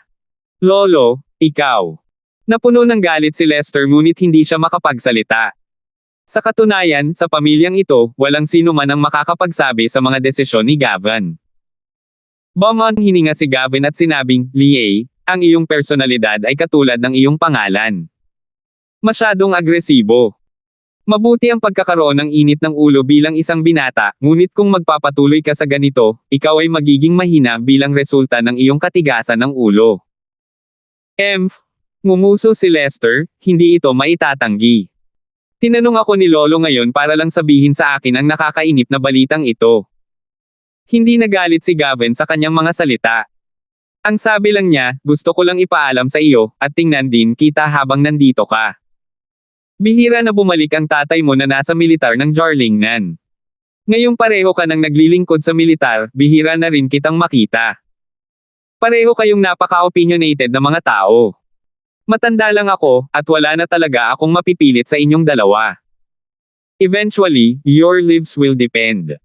Lolo, ikaw. Napuno ng galit si Lester ngunit hindi siya makapagsalita. Sa katunayan, sa pamilyang ito, walang sino man ang makakapagsabi sa mga desisyon ni Gavin. Bumangon hininga si Gavin at sinabing, Lie, ang iyong personalidad ay katulad ng iyong pangalan. Masyadong agresibo. Mabuti ang pagkakaroon ng init ng ulo bilang isang binata, ngunit kung magpapatuloy ka sa ganito, ikaw ay magiging mahina bilang resulta ng iyong katigasan ng ulo. Ngumuso si Lester, hindi ito maitatanggi. Tinanong ako ni Lolo ngayon para lang sabihin sa akin ang nakakainip na balitang ito. Hindi nagalit si Gavin sa kanyang mga salita. Ang sabi lang niya, gusto ko lang ipaalam sa iyo, at tingnan din kita habang nandito ka. Bihira na bumalik ang tatay mo na nasa militar ng Jarlingnan. Ngayong pareho ka nang naglilingkod sa militar, bihira na rin kitang makita. Pareho kayong napaka-opinionated na mga tao. Matanda lang ako, at wala na talaga akong mapipilit sa inyong dalawa. Eventually, your lives will depend.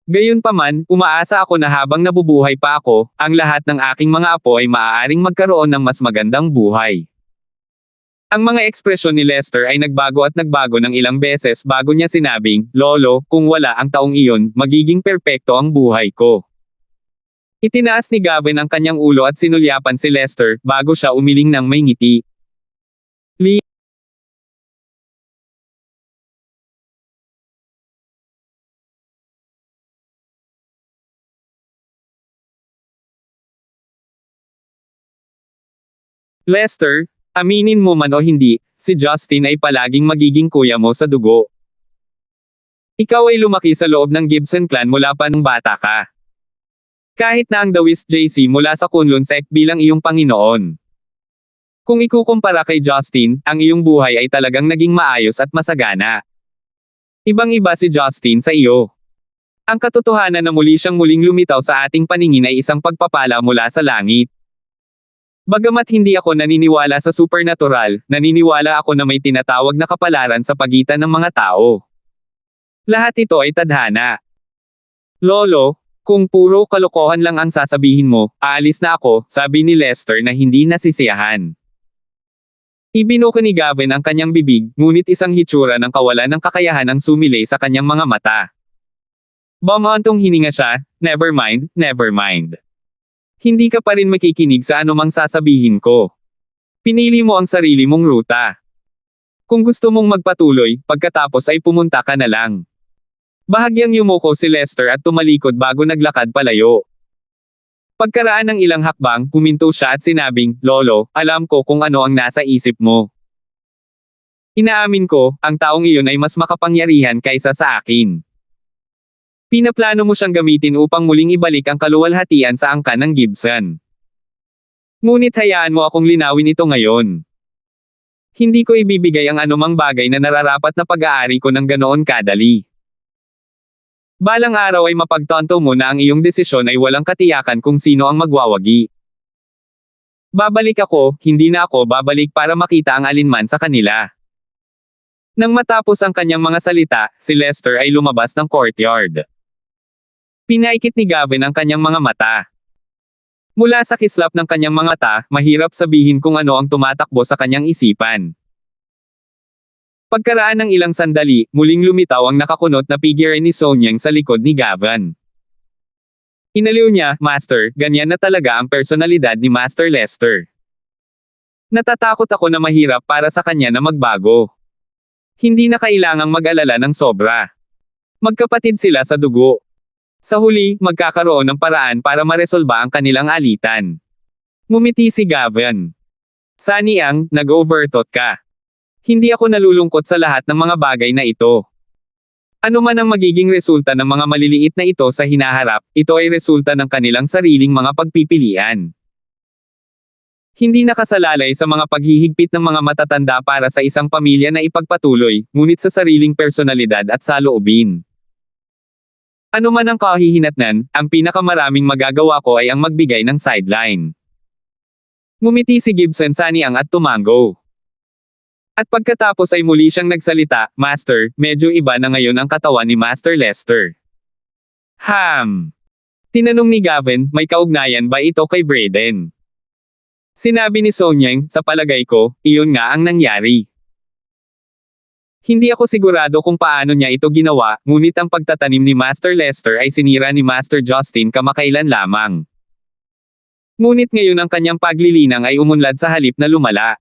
Gayunpaman, umaasa ako na habang nabubuhay pa ako, ang lahat ng aking mga apo ay maaaring magkaroon ng mas magandang buhay. Ang mga ekspresyon ni Lester ay nagbago at nagbago ng ilang beses bago niya sinabing, Lolo, kung wala ang taong iyon, magiging perpekto ang buhay ko. Itinaas ni Gavin ang kanyang ulo at sinulyapan si Lester bago siya umiling ng may ngiti. Lester, aminin mo man o hindi, si Justin ay palaging magiging kuya mo sa dugo. Ikaw ay lumaki sa loob ng Gibson clan mula pa nung bata ka. Kahit na ang Dawis JC mula sa Kunlun Sect bilang iyong Panginoon. Kung ikukumpara kay Justin, ang iyong buhay ay talagang naging maayos at masagana. Ibang-iba si Justin sa iyo. Ang katotohanan na muli siyang muling lumitaw sa ating paningin ay isang pagpapala mula sa langit. Bagamat hindi ako naniniwala sa supernatural, naniniwala ako na may tinatawag na kapalaran sa pagitan ng mga tao. Lahat ito ay tadhana. Lolo, kung puro kalokohan lang ang sasabihin mo, aalis na ako, sabi ni Lester na hindi nasisiyahan. Ibinuka ni Gavin ang kanyang bibig, ngunit isang hitsura ng kawalan ng kakayahan ang sumilay sa kanyang mga mata. Bumantong hininga siya, never mind, never mind. Hindi ka pa rin makikinig sa anumang sasabihin ko. Pinili mo ang sarili mong ruta. Kung gusto mong magpatuloy, pagkatapos ay pumunta ka na lang. Bahagyang yumuko si Lester at tumalikod bago naglakad palayo. Pagkaraan ng ilang hakbang, huminto siya at sinabing, Lolo, alam ko kung ano ang nasa isip mo. Inaamin ko, ang taong iyon ay mas makapangyarihan kaysa sa akin. Pinaplano mo siyang gamitin upang muling ibalik ang kaluwalhatian sa angkan ng Gibson. Ngunit hayaan mo akong linawin ito ngayon. Hindi ko ibibigay ang anumang bagay na nararapat na pag-aari ko ng ganoon kadali. Balang araw ay mapagtanto mo na ang iyong desisyon ay walang katiyakan kung sino ang magwawagi. Babalik ako, hindi na ako babalik para makita ang alinman sa kanila. Nang matapos ang kanyang mga salita, si Lester ay lumabas ng courtyard. Pinaikit ni Gavin ang kanyang mga mata. Mula sa kislap ng kanyang mga mata, mahirap sabihin kung ano ang tumatakbo sa kanyang isipan. Pagkaraan ng ilang sandali, muling lumitaw ang nakakunot na figure ni Sonyang sa likod ni Gavin. Inaliw niya, Master, ganyan na talaga ang personalidad ni Master Lester. Natatakot ako na mahirap para sa kanya na magbago. Hindi na kailangang mag-alala ng sobra. Magkapatid sila sa dugo. Sa huli, magkakaroon ng paraan para maresolba ang kanilang alitan. Ngumiti si Gavin. Sunny Ang, nag-overthought ka. Hindi ako nalulungkot sa lahat ng mga bagay na ito. Ano man ang magiging resulta ng mga maliliit na ito sa hinaharap, ito ay resulta ng kanilang sariling mga pagpipilian. Hindi nakasalalay sa mga paghihigpit ng mga matatanda para sa isang pamilya na ipagpatuloy, ngunit sa sariling personalidad at saloobin. Ano man ang kahihinatnan, ang pinakamaraming magagawa ko ay ang magbigay ng sideline. Ngumiti si Gibson sa niang at tumango. At pagkatapos ay muli siyang nagsalita, Master, medyo iba na ngayon ang katawan ni Master Lester. Tinanong ni Gavin, may kaugnayan ba ito kay Brayden? Sinabi ni Sonyang, sa palagay ko, iyon nga ang nangyari. Hindi ako sigurado kung paano niya ito ginawa, ngunit ang pagtatanim ni Master Lester ay sinira ni Master Justin kamakailan lamang. Ngunit ngayon ang kanyang paglilinang ay umunlad sa halip na lumala.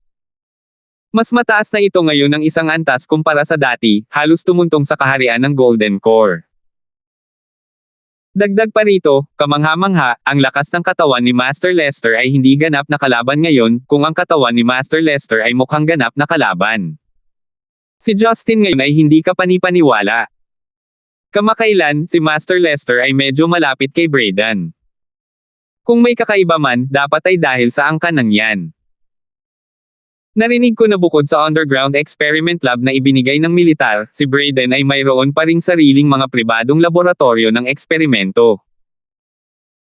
Mas mataas na ito ngayon ng isang antas kumpara sa dati, halos tumuntong sa kaharian ng Golden Core. Dagdag pa rito, kamangha-mangha, ang lakas ng katawan ni Master Lester ay hindi ganap na kalaban ngayon, kung ang katawan ni Master Lester ay mukhang ganap na kalaban. Si Justin ngayon ay hindi kapani-paniwala. Kamakailan, si Master Lester ay medyo malapit kay Brayden. Kung may kakaiba man, dapat ay dahil sa angkan yan. Narinig ko na bukod sa underground experiment lab na ibinigay ng militar, si Brayden ay mayroon pa ring sariling mga pribadong laboratorio ng eksperimento.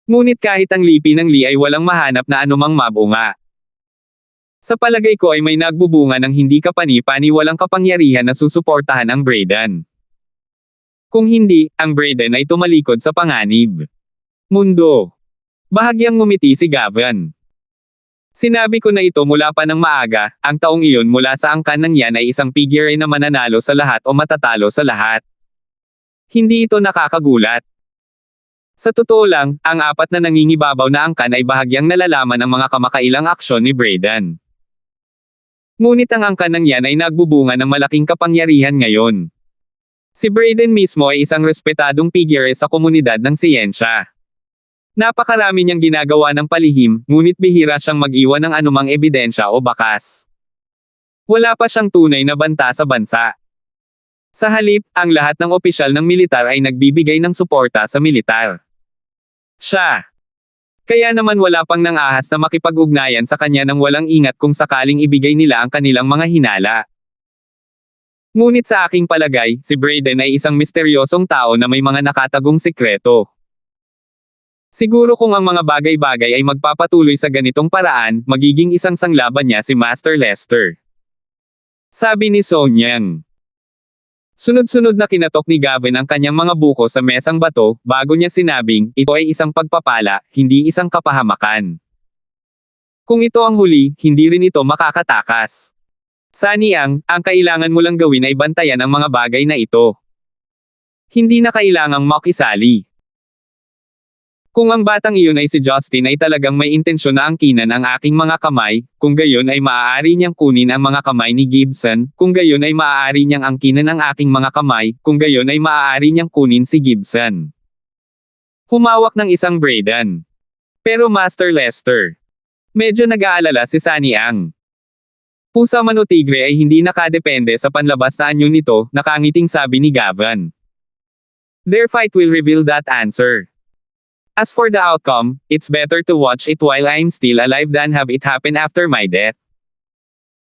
Ngunit kahit ang lipi ng Lee ay walang mahanap na anumang mabunga. Sa palagay ko ay may nagbubunga ng hindi kapani-paniwalang kapangyarihan na susuportahan ang Brayden. Kung hindi, ang Brayden ay tumalikod sa panganib. Mundo. Bahagyang ngumiti si Gavin. Sinabi ko na ito mula pa ng maaga, ang taong iyon mula sa angkan ng yan ay isang figure na mananalo sa lahat o matatalo sa lahat. Hindi ito nakakagulat. Sa totoo lang, ang apat na nangingibabaw na angkan ay bahagyang nalalaman ang mga kamakailang aksyon ni Brayden. Ngunit ang angkan ng yan ay nagbubunga ng malaking kapangyarihan ngayon. Si Brayden mismo ay isang respetadong figure sa komunidad ng siyensya. Napakarami niyang ginagawa ng palihim, ngunit bihira siyang mag-iwan ng anumang ebidensya o bakas. Wala pa siyang tunay na banta sa bansa. Sa halip, ang lahat ng opisyal ng militar ay nagbibigay ng suporta sa militar. Siya. Kaya naman wala pang nang-ahas na makipag-ugnayan sa kanya nang walang ingat kung sakaling ibigay nila ang kanilang mga hinala. Ngunit sa aking palagay, si Brayden ay isang misteryosong tao na may mga nakatagong sikreto. Siguro kung ang mga bagay-bagay ay magpapatuloy sa ganitong paraan, magiging isang sanglaban niya si Master Lester. Sabi ni Sonyang. Sunod-sunod na kinatok ni Gavin ang kanyang mga buko sa mesang bato, bago niya sinabing, ito ay isang pagpapala, hindi isang kapahamakan. Kung ito ang huli, hindi rin ito makakatakas. Sa niang, ang kailangan mo lang gawin ay bantayan ang mga bagay na ito. Hindi na kailangang makisali. Kung ang batang iyon ay si Justin ay talagang may intensyon na angkinan ang aking mga kamay, kung gayon ay maaari niyang kunin ang mga kamay ni Gibson, kung gayon ay maaari niyang angkinan ang aking mga kamay, kung gayon ay maaari niyang kunin si Gibson. Humawak ng isang Brayden. Pero Master Lester. Medyo nag-aalala si Sunny Ang. Pusa man o tigre ay hindi nakadepende sa panlabas na anyo nito, nakangiting sabi ni Gavin. Their fight will reveal that answer. As for the outcome, it's better to watch it while I'm still alive than have it happen after my death.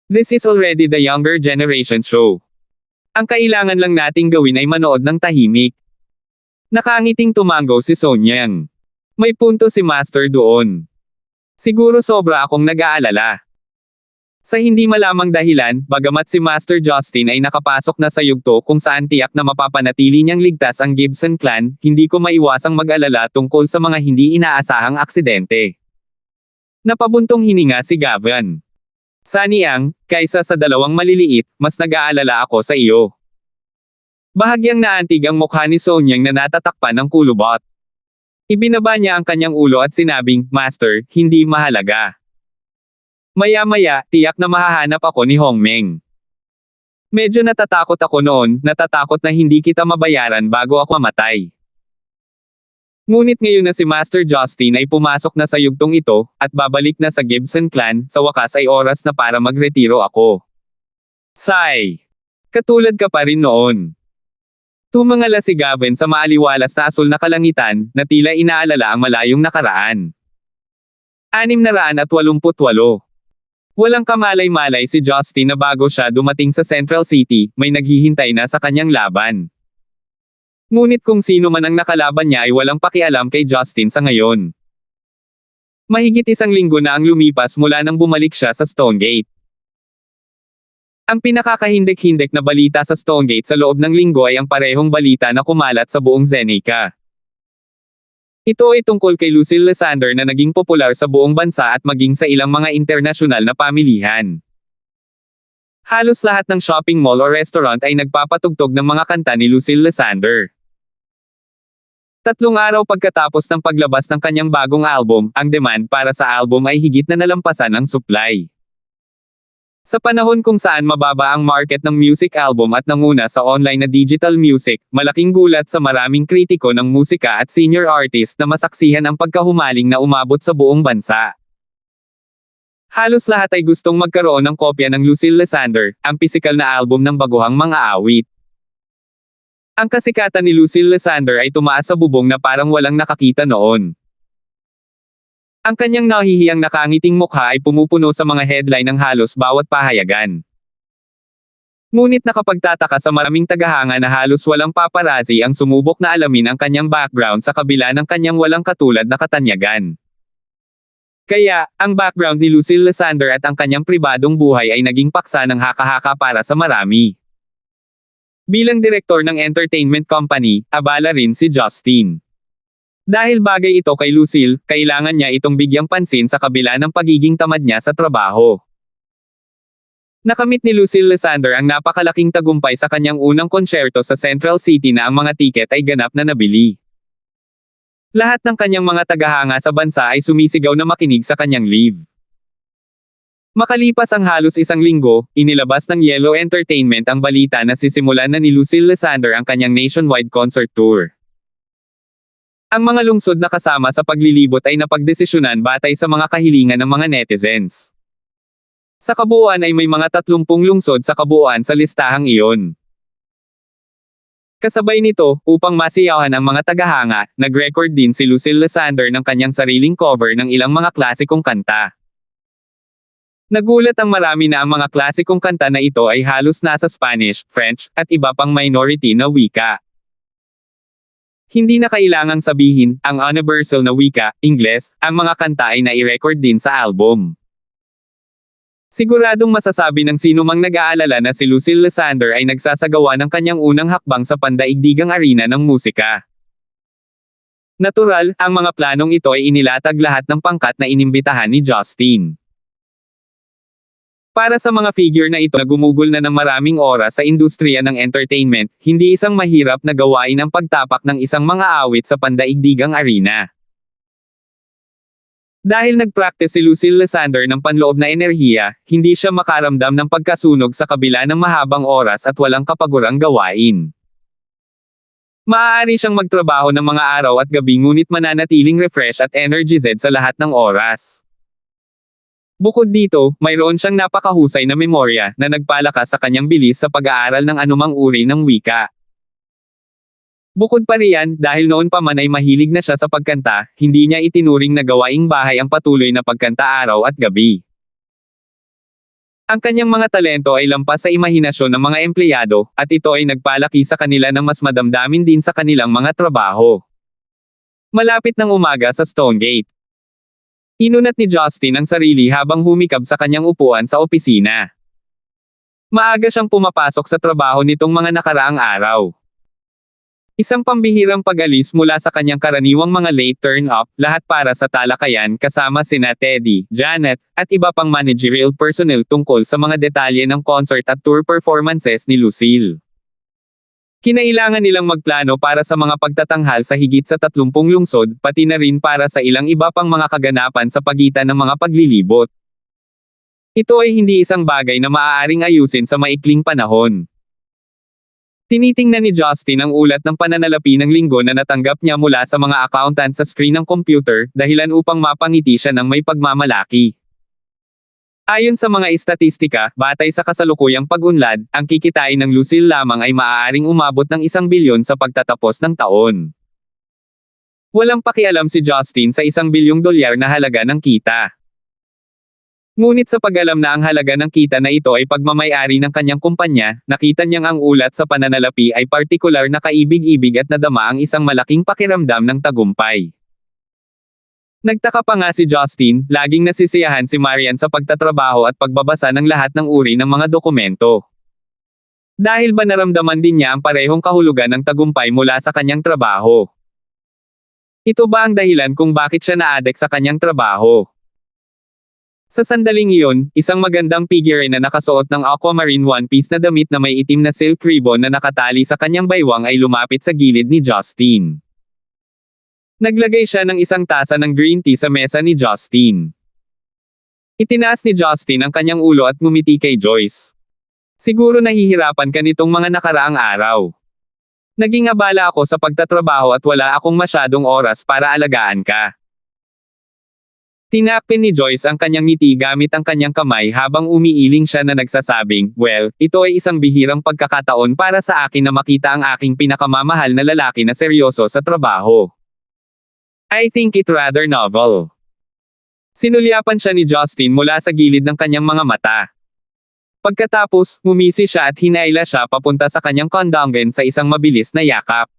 This is already the younger generation show. Ang kailangan lang nating gawin ay manood ng tahimik. Nakangiting tumango si Sonyang. May punto si Master doon. Siguro sobra akong nag-aalala. Sa hindi malamang dahilan, bagamat si Master Justin ay nakapasok na sa yugto kung saan tiyak na mapapanatili niyang ligtas ang Gibson clan, hindi ko maiwasang mag-alala tungkol sa mga hindi inaasahang aksidente. Napabuntong hininga si Gavin. Sunny Ang, kaysa sa dalawang maliliit, mas nag-aalala ako sa iyo. Bahagyang naantig ang mukha ni Sonyang na natatakpan ng kulubot. Ibinaba niya ang kanyang ulo at sinabing, Master, hindi mahalaga. Maya-maya, tiyak na mahahanap ako ni Hongmeng. Medyo natatakot ako noon, natatakot na hindi kita mabayaran bago ako mamatay. Ngunit ngayon na si Master Justin ay pumasok na sa yugtong ito, at babalik na sa Gibson clan, sa wakas ay oras na para magretiro ako. Sigh. Katulad ka pa rin noon. Tumangala si Gavin sa maaliwalas na asul na kalangitan, na tila inaalala ang malayong nakaraan. 688. Walang kamalay-malay si Justin na bago siya dumating sa Central City, may naghihintay na sa kanyang laban. Ngunit kung sino man ang nakalaban niya ay walang pakialam kay Justin sa ngayon. Mahigit 1 linggo na ang lumipas mula nang bumalik siya sa Stonegate. Ang pinakakahindik-hindik na balita sa Stonegate sa loob ng linggo ay ang parehong balita na kumalat sa buong Zenica. Ito ay tungkol kay Lucille Lysander na naging popular sa buong bansa at maging sa ilang mga internasyonal na pamilihan. Halos lahat ng shopping mall o restaurant ay nagpapatugtog ng mga kanta ni Lucille Lysander. 3 araw pagkatapos ng paglabas ng kanyang bagong album, ang demand para sa album ay higit na nalampasan ang supply. Sa panahon kung saan mababa ang market ng music album at nanguna sa online na digital music, malaking gulat sa maraming kritiko ng musika at senior artist na masaksihan ang pagkahumaling na umabot sa buong bansa. Halos lahat ay gustong magkaroon ng kopya ng Lucille Lysander, ang pisikal na album ng baguhang mga awit. Ang kasikatan ni Lucille Lysander ay tumaas sa bubong na parang walang nakakita noon. Ang kanyang nahihiyang nakangiting mukha ay pumupuno sa mga headline ng halos bawat pahayagan. Ngunit nakapagtataka sa maraming tagahanga na halos walang paparazzi ang sumubok na alamin ang kanyang background sa kabila ng kanyang walang katulad na katanyagan. Kaya, ang background ni Lucille Lysander at ang kanyang pribadong buhay ay naging paksa ng haka-haka para sa marami. Bilang direktor ng entertainment company, abala rin si Justin. Dahil bagay ito kay Lucille, kailangan niya itong bigyang pansin sa kabila ng pagiging tamad niya sa trabaho. Nakamit ni Lucille Lysander ang napakalaking tagumpay sa kanyang unang konsyerto sa Central City na ang mga tiket ay ganap na nabili. Lahat ng kanyang mga tagahanga sa bansa ay sumisigaw na makinig sa kanyang live. Makalipas ang halos 1 linggo, inilabas ng Yellow Entertainment ang balita na sisimulan na ni Lucille Lysander ang kanyang nationwide concert tour. Ang mga lungsod na kasama sa paglilibot ay napagdesisyonan batay sa mga kahilingan ng mga netizens. Sa kabuuan ay may mga 30 lungsod sa kabuuan sa listahang iyon. Kasabay nito, upang masiyahan ang mga tagahanga, nag-record din si Lucille Lysander ng kanyang sariling cover ng ilang mga klasikong kanta. Nagulat ang marami na ang mga klasikong kanta na ito ay halos nasa Spanish, French, at iba pang minority na wika. Hindi na kailangang sabihin, ang universal na wika, Ingles, ang mga kanta ay nai-record din sa album. Siguradong masasabi ng sino mang nag-aalala na si Lucille Lysander ay nagsasagawa ng kanyang unang hakbang sa pandaigdigang arena ng musika. Natural, ang mga planong ito ay inilatag lahat ng pangkat na inimbitahan ni Justin. Para sa mga figure na ito na gumugol na ng maraming oras sa industriya ng entertainment, hindi isang mahirap na gawain ang pagtapak ng isang mga awit sa pandaigdigang arena. Dahil nag-practice si Lucille Lysander ng panloob na enerhiya, hindi siya makaramdam ng pagkasunog sa kabila ng mahabang oras at walang kapagurang gawain. Maaari siyang magtrabaho ng mga araw at gabi ngunit mananatiling refresh at energized sa lahat ng oras. Bukod dito, mayroon siyang napakahusay na memorya na nagpalakas sa kanyang bilis sa pag-aaral ng anumang uri ng wika. Bukod pa riyan, dahil noon pa man ay mahilig na siya sa pagkanta, hindi niya itinuring na gawaing bahay ang patuloy na pagkanta araw at gabi. Ang kanyang mga talento ay lampas sa imahinasyon ng mga empleyado, at ito ay nagpalaki sa kanila ng mas madamdamin din sa kanilang mga trabaho. Malapit ng umaga sa Stonegate. Inunat ni Justin ang sarili habang humikab sa kanyang upuan sa opisina. Maaga siyang pumapasok sa trabaho nitong mga nakaraang araw. Isang pambihirang pag-alis mula sa kanyang karaniwang mga late turn-up, lahat para sa talakayan kasama sina Teddy, Janet, at iba pang managerial personnel tungkol sa mga detalye ng concert at tour performances ni Lucille. Kinailangan nilang magplano para sa mga pagtatanghal sa higit sa 30 lungsod, pati na rin para sa ilang iba pang mga kaganapan sa pagitan ng mga paglilibot. Ito ay hindi isang bagay na maaaring ayusin sa maikling panahon. Tinitingnan ni Justin ang ulat ng pananalapi ng linggo na natanggap niya mula sa mga accountant sa screen ng computer, dahilan upang mapangiti siya ng may pagmamalaki. Ayon sa mga istatistika, batay sa kasalukuyang pag-unlad, ang kikitain ng Lucille lamang ay maaaring umabot ng 1 bilyon sa pagtatapos ng taon. Walang pakialam si Justin sa $1 bilyong na halaga ng kita. Ngunit sa pag-alam na ang halaga ng kita na ito ay pagmamay-ari ng kanyang kumpanya, nakita niyang ang ulat sa pananalapi ay partikular na kaibig-ibig at nadama ang isang malaking pakiramdam ng tagumpay. Nagtaka pa nga si Justin, laging nasisiyahan si Marian sa pagtatrabaho at pagbabasa ng lahat ng uri ng mga dokumento. Dahil ba naramdaman din niya ang parehong kahulugan ng tagumpay mula sa kanyang trabaho? Ito ba ang dahilan kung bakit siya na-addict sa kanyang trabaho? Sa sandaling iyon, isang magandang figurine na nakasuot ng aquamarine one-piece na damit na may itim na silk ribbon na nakatali sa kanyang baywang ay lumapit sa gilid ni Justin. Naglagay siya ng isang tasa ng green tea sa mesa ni Justin. Itinaas ni Justin ang kanyang ulo at ngumiti kay Joyce. Siguro nahihirapan ka nitong mga nakaraang araw. Naging abala ako sa pagtatrabaho at wala akong masyadong oras para alagaan ka. Tinakpin ni Joyce ang kanyang ngiti gamit ang kanyang kamay habang umiiling siya na nagsasabing, well, ito ay isang bihirang pagkakataon para sa akin na makita ang aking pinakamamahal na lalaki na seryoso sa trabaho. I think it rather novel. Sinulyapan siya ni Justin mula sa gilid ng kanyang mga mata. Pagkatapos, ngumisi siya at hinayla siya papunta sa kanyang kondongen sa isang mabilis na yakap.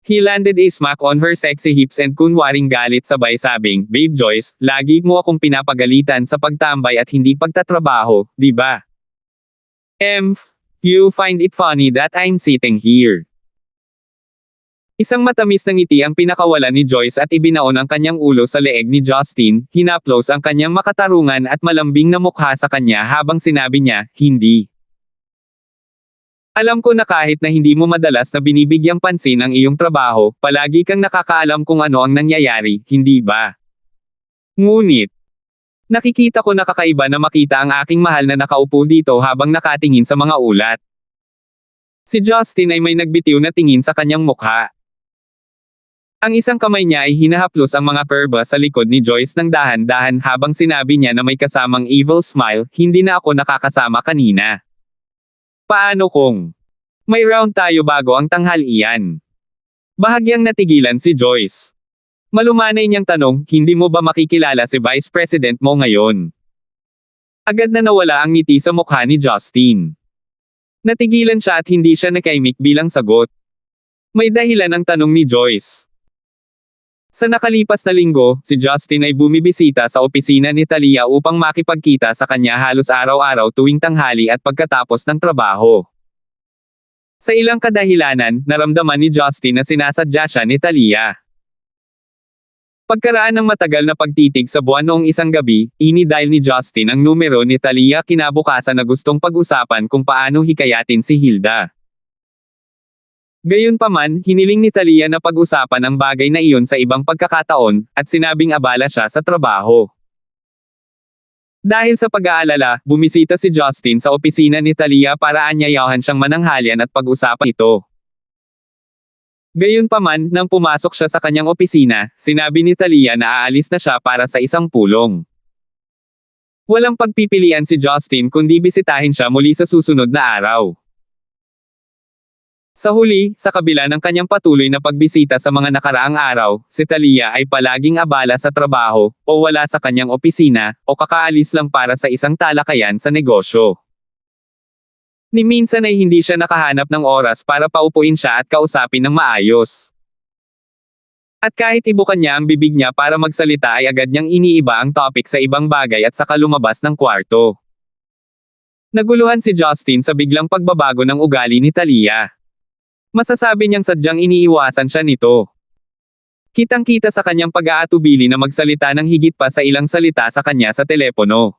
He landed a smack on her sexy hips and kunwaring galit sabay sabing, Babe Joyce, lagi mo akong pinapagalitan sa pagtambay at hindi pagtatrabaho, di ba? You find it funny that I'm sitting here. Isang matamis na ngiti ang pinakawalan ni Joyce at ibinaon ang kanyang ulo sa leeg ni Justin, hinaplos ang kanyang makatarungan at malambing na mukha sa kanya habang sinabi niya, hindi. Alam ko na kahit na hindi mo madalas na binibigyang pansin ang iyong trabaho, palagi kang nakakaalam kung ano ang nangyayari, hindi ba? Ngunit, nakikita ko na kakaiba na makita ang aking mahal na nakaupo dito habang nakatingin sa mga ulat. Si Justin ay may nagbitiw na tingin sa kanyang mukha. Ang isang kamay niya ay hinahaplos ang mga perba sa likod ni Joyce ng dahan-dahan habang sinabi niya na may kasamang evil smile, hindi na ako nakakasama kanina. Paano kung may round tayo bago ang tanghalian? Bahagyang natigilan si Joyce. Malumanay niyang tanong, hindi mo ba makikilala si Vice President mo ngayon? Agad na nawala ang ngiti sa mukha ni Justin. Natigilan siya at hindi siya nakaimik bilang sagot. May dahilan ang tanong ni Joyce. Sa nakalipas na linggo, si Justin ay bumibisita sa opisina ni Talia upang makipagkita sa kanya halos araw-araw tuwing tanghali at pagkatapos ng trabaho. Sa ilang kadahilanan, naramdaman ni Justin na sinasadya siya ni Talia. Pagkaraan ng matagal na pagtitig sa buwan noong isang gabi, ini-dial ni Justin ang numero ni Talia kinabukasan na gustong pag-usapan kung paano hikayatin si Hilda. Gayunpaman, hiniling ni Talia na pag-usapan ang bagay na iyon sa ibang pagkakataon, at sinabing abala siya sa trabaho. Dahil sa pag-aalala, bumisita si Justin sa opisina ni Talia para anyayahan siyang mananghalian at pag-usapan ito. Gayunpaman, nang pumasok siya sa kanyang opisina, sinabi ni Talia na aalis na siya para sa isang pulong. Walang pagpipilian si Justin kundi bisitahin siya muli sa susunod na araw. Sa huli, sa kabila ng kanyang patuloy na pagbisita sa mga nakaraang araw, si Talia ay palaging abala sa trabaho, o wala sa kanyang opisina, o kakaalis lang para sa isang talakayan sa negosyo. Ni minsan ay hindi siya nakahanap ng oras para paupuin siya at kausapin ng maayos. At kahit ibukan niya ang bibig niya para magsalita ay agad niyang iniiba ang topic sa ibang bagay at saka lumabas ng kwarto. Naguluhan si Justin sa biglang pagbabago ng ugali ni Talia. Masasabi niyang sadyang iniiwasan siya nito. Kitang-kita sa kanyang pag-aatubili na magsalita ng higit pa sa ilang salita sa kanya sa telepono.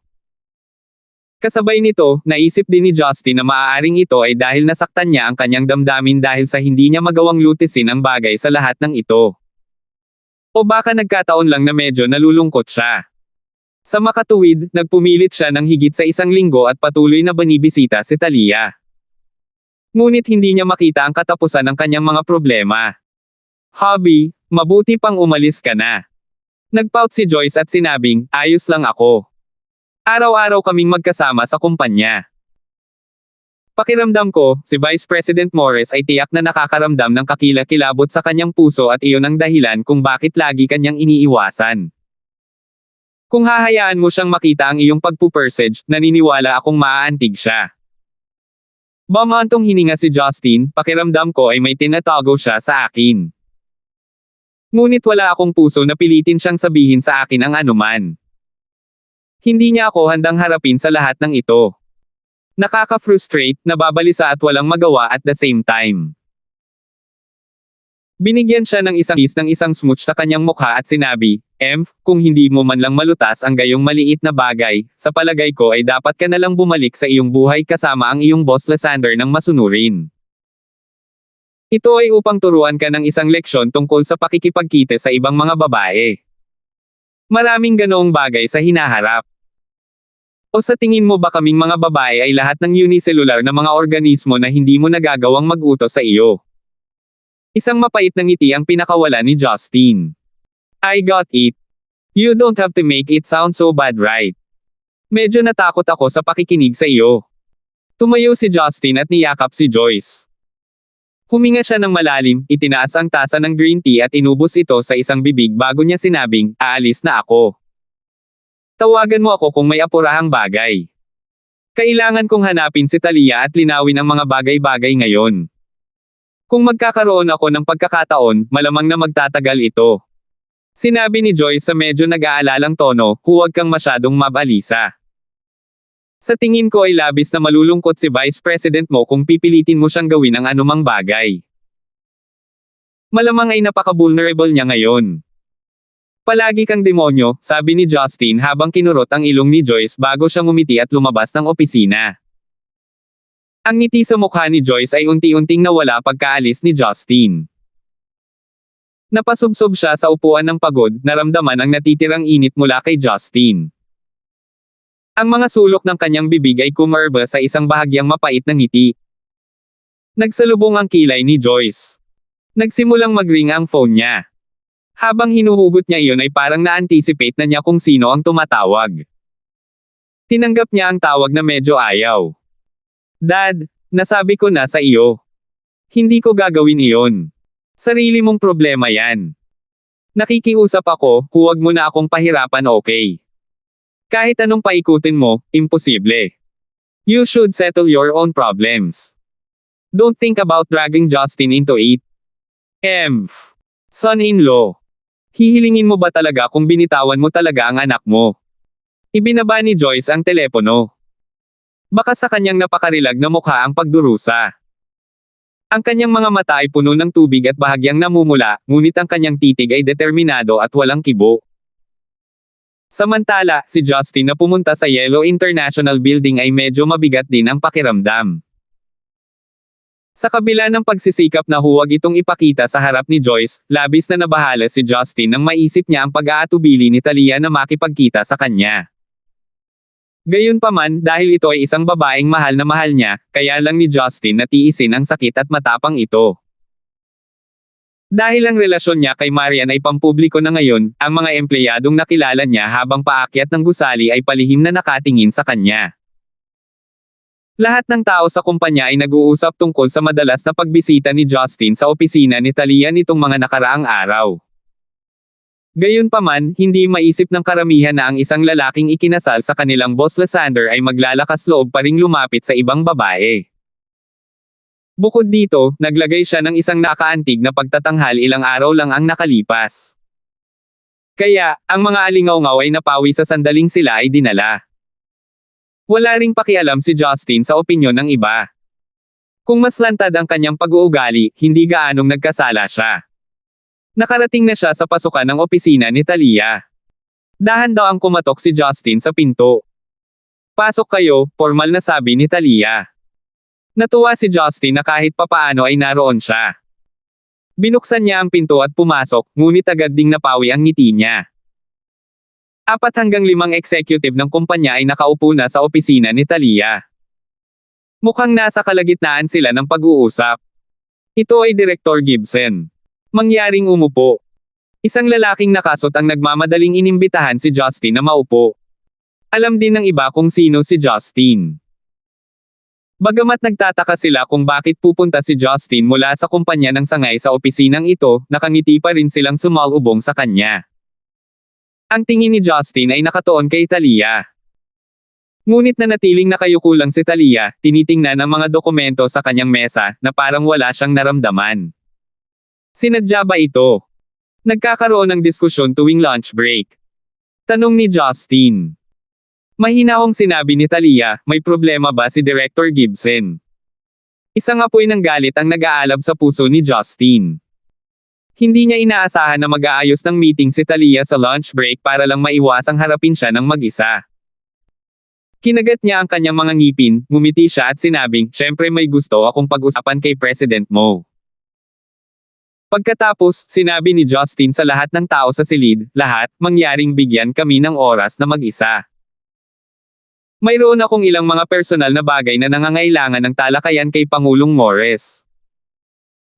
Kasabay nito, naisip din ni Justin na maaaring ito ay dahil nasaktan niya ang kanyang damdamin dahil sa hindi niya magawang lutisin ang bagay sa lahat ng ito. O baka nagkataon lang na medyo nalulungkot siya. Sa makatuwid, nagpumilit siya ng higit sa isang linggo at patuloy na banibisita si Talia. Ngunit hindi niya makita ang katapusan ng kanyang mga problema. Hobby, mabuti pang umalis ka na. Nagpout si Joyce at sinabing, ayos lang ako. Araw-araw kaming magkasama sa kumpanya. Pakiramdam ko, si Vice President Morris ay tiyak na nakakaramdam ng kakilakilabot sa kanyang puso at iyon ang dahilan kung bakit lagi kanyang iniiwasan. Kung hahayaan mo siyang makita ang iyong pagpupersege, naniniwala akong maaantig siya. Bumantong hininga si Justin, pakiramdam ko ay may tinatago siya sa akin. Ngunit wala akong puso na pilitin siyang sabihin sa akin ang anuman. Hindi niya ako handang harapin sa lahat ng ito. Nakaka-frustrate, nababalisa at walang magawa at the same time. Binigyan siya ng isang kiss ng isang smooch sa kanyang mukha at sinabi, kung hindi mo man lang malutas ang gayong maliit na bagay, sa palagay ko ay dapat ka na lang bumalik sa iyong buhay kasama ang iyong boss Lysander ng masunurin. Ito ay upang turuan ka ng isang leksyon tungkol sa pakikipagkita sa ibang mga babae. Maraming ganoong bagay sa hinaharap. O sa tingin mo ba kaming mga babae ay lahat ng unicellular na mga organismo na hindi mo nagagawang mag-utos sa iyo? Isang mapait na ngiti ang pinakawala ni Justin. I got it. You don't have to make it sound so bad, right? Medyo natakot ako sa pakikinig sa iyo. Tumayo si Justin at niyakap si Joyce. Huminga siya ng malalim, itinaas ang tasa ng green tea at inubos ito sa isang bibig bago niya sinabing, aalis na ako. Tawagan mo ako kung may apurahang bagay. Kailangan kong hanapin si Talia at linawin ang mga bagay-bagay ngayon. Kung magkakaroon ako ng pagkakataon, malamang na magtatagal ito. Sinabi ni Joyce sa medyo nag-aalalang tono, huwag kang masyadong mabalisa. Sa tingin ko ay labis na malulungkot si Vice President mo kung pipilitin mo siyang gawin ang anumang bagay. Malamang ay napaka-vulnerable niya ngayon. Palagi kang demonyo, sabi ni Justin habang kinurot ang ilong ni Joyce bago siya ngumiti at lumabas ng opisina. Ang ngiti sa mukha ni Joyce ay unti-unting nawala pagkaalis ni Justin. Napasubsob siya sa upuan ng pagod, naramdaman ang natitirang init mula kay Justin. Ang mga sulok ng kanyang bibig ay kumarba sa isang bahagyang mapait na ngiti. Nagsalubong ang kilay ni Joyce. Nagsimulang mag-ring ang phone niya. Habang hinuhugot niya iyon ay parang na-anticipate na niya kung sino ang tumatawag. Tinanggap niya ang tawag na medyo ayaw. Dad, nasabi ko na sa iyo. Hindi ko gagawin iyon. Sarili mong problema yan. Nakikiusap ako, huwag mo na akong pahirapan, okay? Kahit anong paikutin mo, imposible. You should settle your own problems. Don't think about dragging Justin into it. Son-in-law. Hihilingin mo ba talaga kung binitawan mo talaga ang anak mo? Ibinaba ni Joyce ang telepono. Baka sa kanyang napakarilag na mukha ang pagdurusa. Ang kanyang mga mata ay puno ng tubig at bahagyang namumula, ngunit ang kanyang titig ay determinado at walang kibo. Samantala, si Justin na pumunta sa Yellow International Building ay medyo mabigat din ang pakiramdam. Sa kabila ng pagsisikap na huwag itong ipakita sa harap ni Joyce, labis na nabahala si Justin nang maisip niya ang pag-aatubili ni Talia na makipagkita sa kanya. Gayunpaman, dahil ito ay isang babaeng mahal na mahal niya, kaya lang ni Justin na tiisin ang sakit at matapang ito. Dahil ang relasyon niya kay Marian ay pampubliko na ngayon, ang mga empleyadong nakilala niya habang paakyat ng gusali ay palihim na nakatingin sa kanya. Lahat ng tao sa kumpanya ay nag-uusap tungkol sa madalas na pagbisita ni Justin sa opisina ni Talia nitong mga nakaraang araw. Gayunpaman, hindi maisip ng karamihan na ang isang lalaking ikinasal sa kanilang boss Lysander ay maglalakas loob pa ring lumapit sa ibang babae. Bukod dito, naglagay siya ng isang nakaantig na pagtatanghal ilang araw lang ang nakalipas. Kaya, ang mga alingawngaw ay napawi sa sandaling sila ay dinala. Wala ring pakialam si Justin sa opinyon ng iba. Kung mas lantad ang kanyang pag-uugali, hindi gaanong nagkasala siya. Nakarating na siya sa pasukan ng opisina ni Talia. Dahan daw ang kumatok si Justin sa pinto. Pasok kayo, formal na sabi ni Talia. Natuwa si Justin na kahit papaano ay naroon siya. Binuksan niya ang pinto at pumasok, ngunit agad ding napawi ang ngiti niya. 4 hanggang 5 executive ng kumpanya ay nakaupo na sa opisina ni Talia. Mukhang nasa kalagitnaan sila ng pag-uusap. Ito ay Director Gibson. Mangyaring umupo. Isang lalaking nakasot ang nagmamadaling inimbitahan si Justin na maupo. Alam din ng iba kung sino si Justin. Bagamat nagtataka sila kung bakit pupunta si Justin mula sa kumpanya ng sangay sa opisinang ito, nakangiti pa rin silang sumalubong sa kanya. Ang tingin ni Justin ay nakatuon kay Talia. Ngunit nanatiling nakayuko lang si Talia, tinitingnan ang mga dokumento sa kanyang mesa, na parang wala siyang naramdaman. Sinadya ba ito? Nagkakaroon ng diskusyon tuwing lunch break. Tanong ni Justin. Mahinahong sinabi ni Talia, may problema ba si Director Gibson? Isang apoy ng galit ang nag-aalab sa puso ni Justin. Hindi niya inaasahan na mag-aayos ng meeting si Talia sa lunch break para lang maiwasang harapin siya ng mag-isa. Kinagat niya ang kanyang mga ngipin, ngumiti siya at sinabing, "Syempre may gusto akong pag-usapan kay President Mo." Pagkatapos, sinabi ni Justin sa lahat ng tao sa silid, "Lahat, mangyaring bigyan kami ng oras na mag-isa. Mayroon akong ilang mga personal na bagay na nangangailangan ng talakayan kay Pangulong Morris."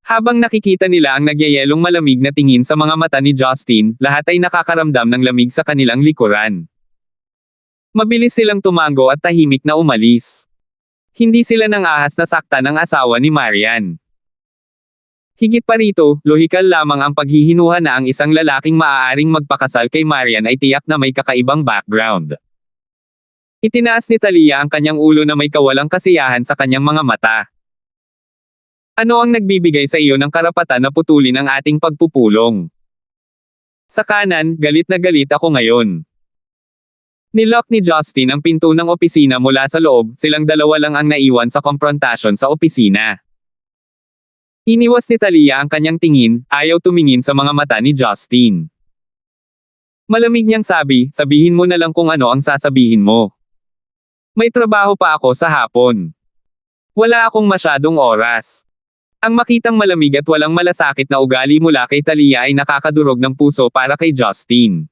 Habang nakikita nila ang nagyayelong malamig na tingin sa mga mata ni Justin, lahat ay nakakaramdam ng lamig sa kanilang likuran. Mabilis silang tumango at tahimik na umalis. Hindi sila nang ahas na sakta ng asawa ni Marian. Higit pa rito, lohikal lamang ang paghihinuha na ang isang lalaking maaaring magpakasal kay Marian ay tiyak na may kakaibang background. Itinaas ni Talia ang kanyang ulo na may kawalang kasiyahan sa kanyang mga mata. Ano ang nagbibigay sa iyo ng karapatan na putulin ang ating pagpupulong? Sa kanan, galit na galit ako ngayon. Nilock ni Justin ang pinto ng opisina mula sa loob, silang dalawa lang ang naiwan sa komprontasyon sa opisina. Iniwas ni Talia ang kanyang tingin, ayaw tumingin sa mga mata ni Justin. Malamig niyang sabi, "Sabihin mo na lang kung ano ang sasabihin mo. May trabaho pa ako sa hapon. Wala akong masyadong oras." Ang makitang malamig at walang malasakit na ugali mula kay Talia ay nakakadurog ng puso para kay Justin.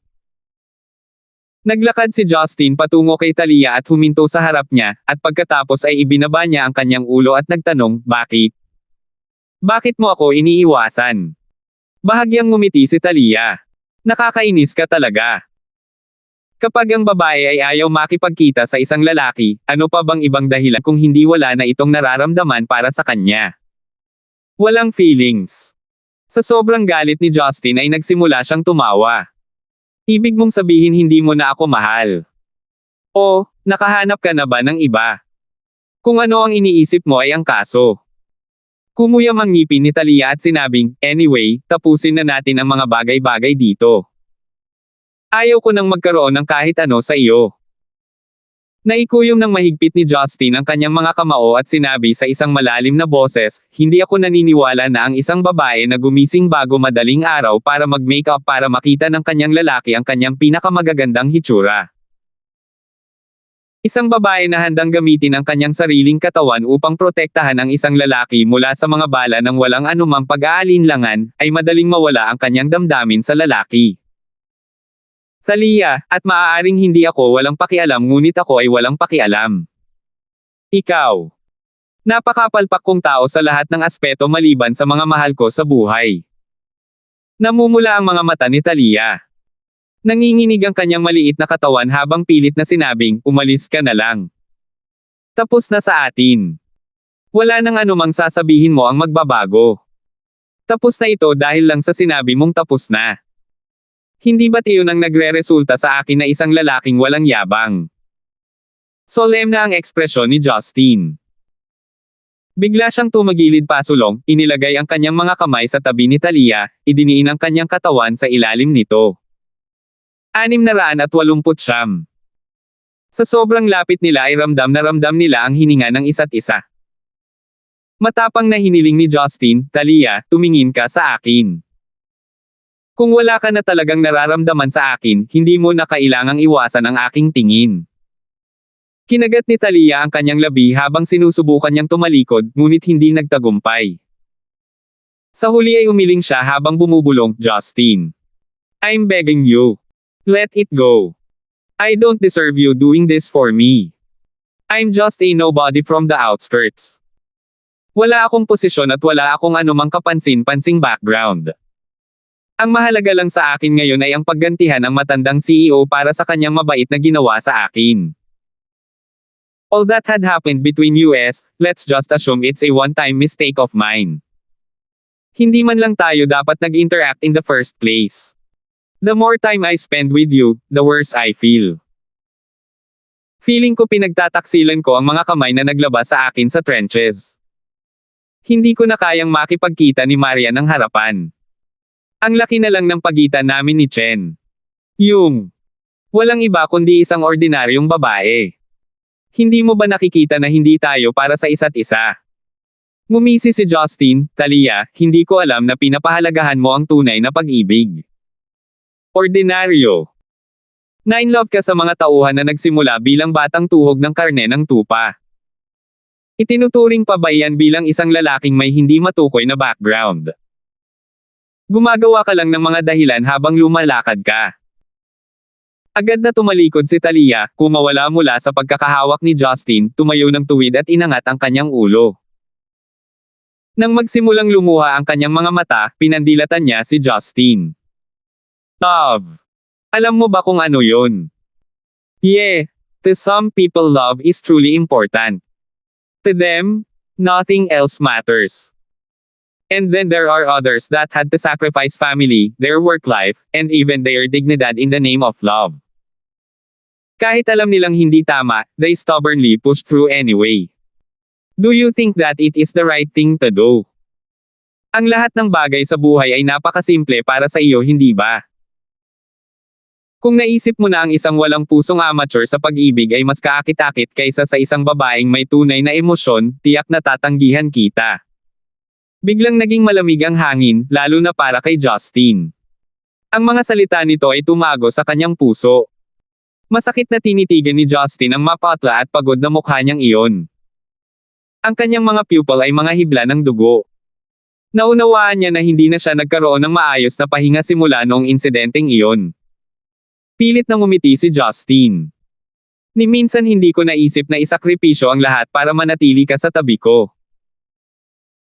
Naglakad si Justin patungo kay Talia at huminto sa harap niya, at pagkatapos ay ibinaba niya ang kanyang ulo at nagtanong, "Bakit? Bakit mo ako iniiwasan?" Bahagyang ngumiti si Talia. "Nakakainis ka talaga. Kapag ang babae ay ayaw makipagkita sa isang lalaki, ano pa bang ibang dahilan kung hindi wala na itong nararamdaman para sa kanya? Walang feelings." Sa sobrang galit ni Justin ay nagsimula siyang tumawa. "Ibig mong sabihin hindi mo na ako mahal? O, nakahanap ka na ba ng iba? Kung ano ang iniisip mo ay ang kaso." Kumuyam ang ngipin ni Talia at sinabing, "Anyway, tapusin na natin ang mga bagay-bagay dito. Ayaw ko nang magkaroon ng kahit ano sa iyo." Naikuyom ng mahigpit ni Justin ang kanyang mga kamao at sinabi sa isang malalim na boses, "Hindi ako naniniwala na ang isang babae na gumising bago madaling araw para mag-makeup para makita ng kanyang lalaki ang kanyang pinakamagagandang hitsura. Isang babae na handang gamitin ang kanyang sariling katawan upang protektahan ang isang lalaki mula sa mga bala ng walang anumang pag-aalinlangan, ay madaling mawala ang kanyang damdamin sa lalaki. Talia, at maaaring hindi ako walang pakialam ngunit ako ay walang pakialam. Ikaw. Napakapalpak kong tao sa lahat ng aspeto maliban sa mga mahal ko sa buhay." Namumula ang mga mata ni Talia. Nanginginig ang kanyang maliit na katawan habang pilit na sinabing, "Umalis ka na lang. Tapos na sa atin. Wala nang anumang sasabihin mo ang magbabago. Tapos na ito dahil lang sa sinabi mong tapos na. Hindi ba't iyon ang nagre-resulta sa akin na isang lalaking walang yabang?" Solemne ang ekspresyon ni Justin. Bigla siyang tumagilid pasulong, inilagay ang kanyang mga kamay sa tabi ni Talia, idiniin ang kanyang katawan sa ilalim nito. 689. Sa sobrang lapit nila ay ramdam na ramdam nila ang hininga ng isa't isa. Matapang na hiniling ni Justin, "Talia, tumingin ka sa akin. Kung wala ka na talagang nararamdaman sa akin, hindi mo na kailangang iwasan ang aking tingin." Kinagat ni Talia ang kanyang labi habang sinusubukan niyang tumalikod, ngunit hindi nagtagumpay. Sa huli ay umiling siya habang bumubulong, "Justin. I'm begging you. Let it go. I don't deserve you doing this for me. I'm just a nobody from the outskirts. Wala akong posisyon at wala akong anumang kapansin-pansing background. Ang mahalaga lang sa akin ngayon ay ang paggantihan ng matandang CEO para sa kanyang mabait na ginawa sa akin. All that had happened between us, let's just assume it's a one-time mistake of mine. Hindi man lang tayo dapat nag-interact in the first place. The more time I spend with you, the worse I feel. Feeling ko pinagtataksilan ko ang mga kamay na naglabas sa akin sa trenches. Hindi ko na kayang makipagkita ni Maria ng harapan. Ang laki na lang ng pagitan namin ni Chen. Yung walang iba kundi isang ordinaryong babae. Hindi mo ba nakikita na hindi tayo para sa isa't isa? Ngumisi si Justin, Talia, hindi ko alam na pinapahalagahan mo ang tunay na pag-ibig. Ordinaryo. Na-inlove ka sa mga tauhan na nagsimula bilang batang tuhog ng karne ng tupa. Itinuturing pa ba iyan bilang isang lalaking may hindi matukoy na background? Gumagawa ka lang ng mga dahilan habang lumalakad ka. Agad na tumalikod si Talia, kumawala mula sa pagkakahawak ni Justin, tumayo ng tuwid at inangat ang kanyang ulo. Nang magsimulang lumuha ang kanyang mga mata, pinandilatan niya si Justin. Love. Alam mo ba kung ano yun? Yeah. To some people love is truly important. To them, nothing else matters. And then there are others that had to sacrifice family, their work life, and even their dignidad in the name of love. Kahit alam nilang hindi tama, they stubbornly push through anyway. Do you think that it is the right thing to do? Ang lahat ng bagay sa buhay ay napakasimple para sa iyo, hindi ba? Kung naisip mo na ang isang walang pusong amateur sa pag-ibig ay mas kaakit-akit kaysa sa isang babaeng may tunay na emosyon, tiyak na tatanggihan kita. Biglang naging malamig ang hangin, lalo na para kay Justin. Ang mga salita nito ay tumago sa kanyang puso. Masakit na tinitigan ni Justin ang mapatla at pagod na mukha niyang iyon. Ang kanyang mga pupil ay mga hibla ng dugo. Naunawaan niya na hindi na siya nagkaroon ng maayos na pahinga simula noong insidenteng iyon. Pilit na ngumiti si Justin. Ni minsan hindi ko naisip na isakripisyo ang lahat para manatili ka sa tabi ko.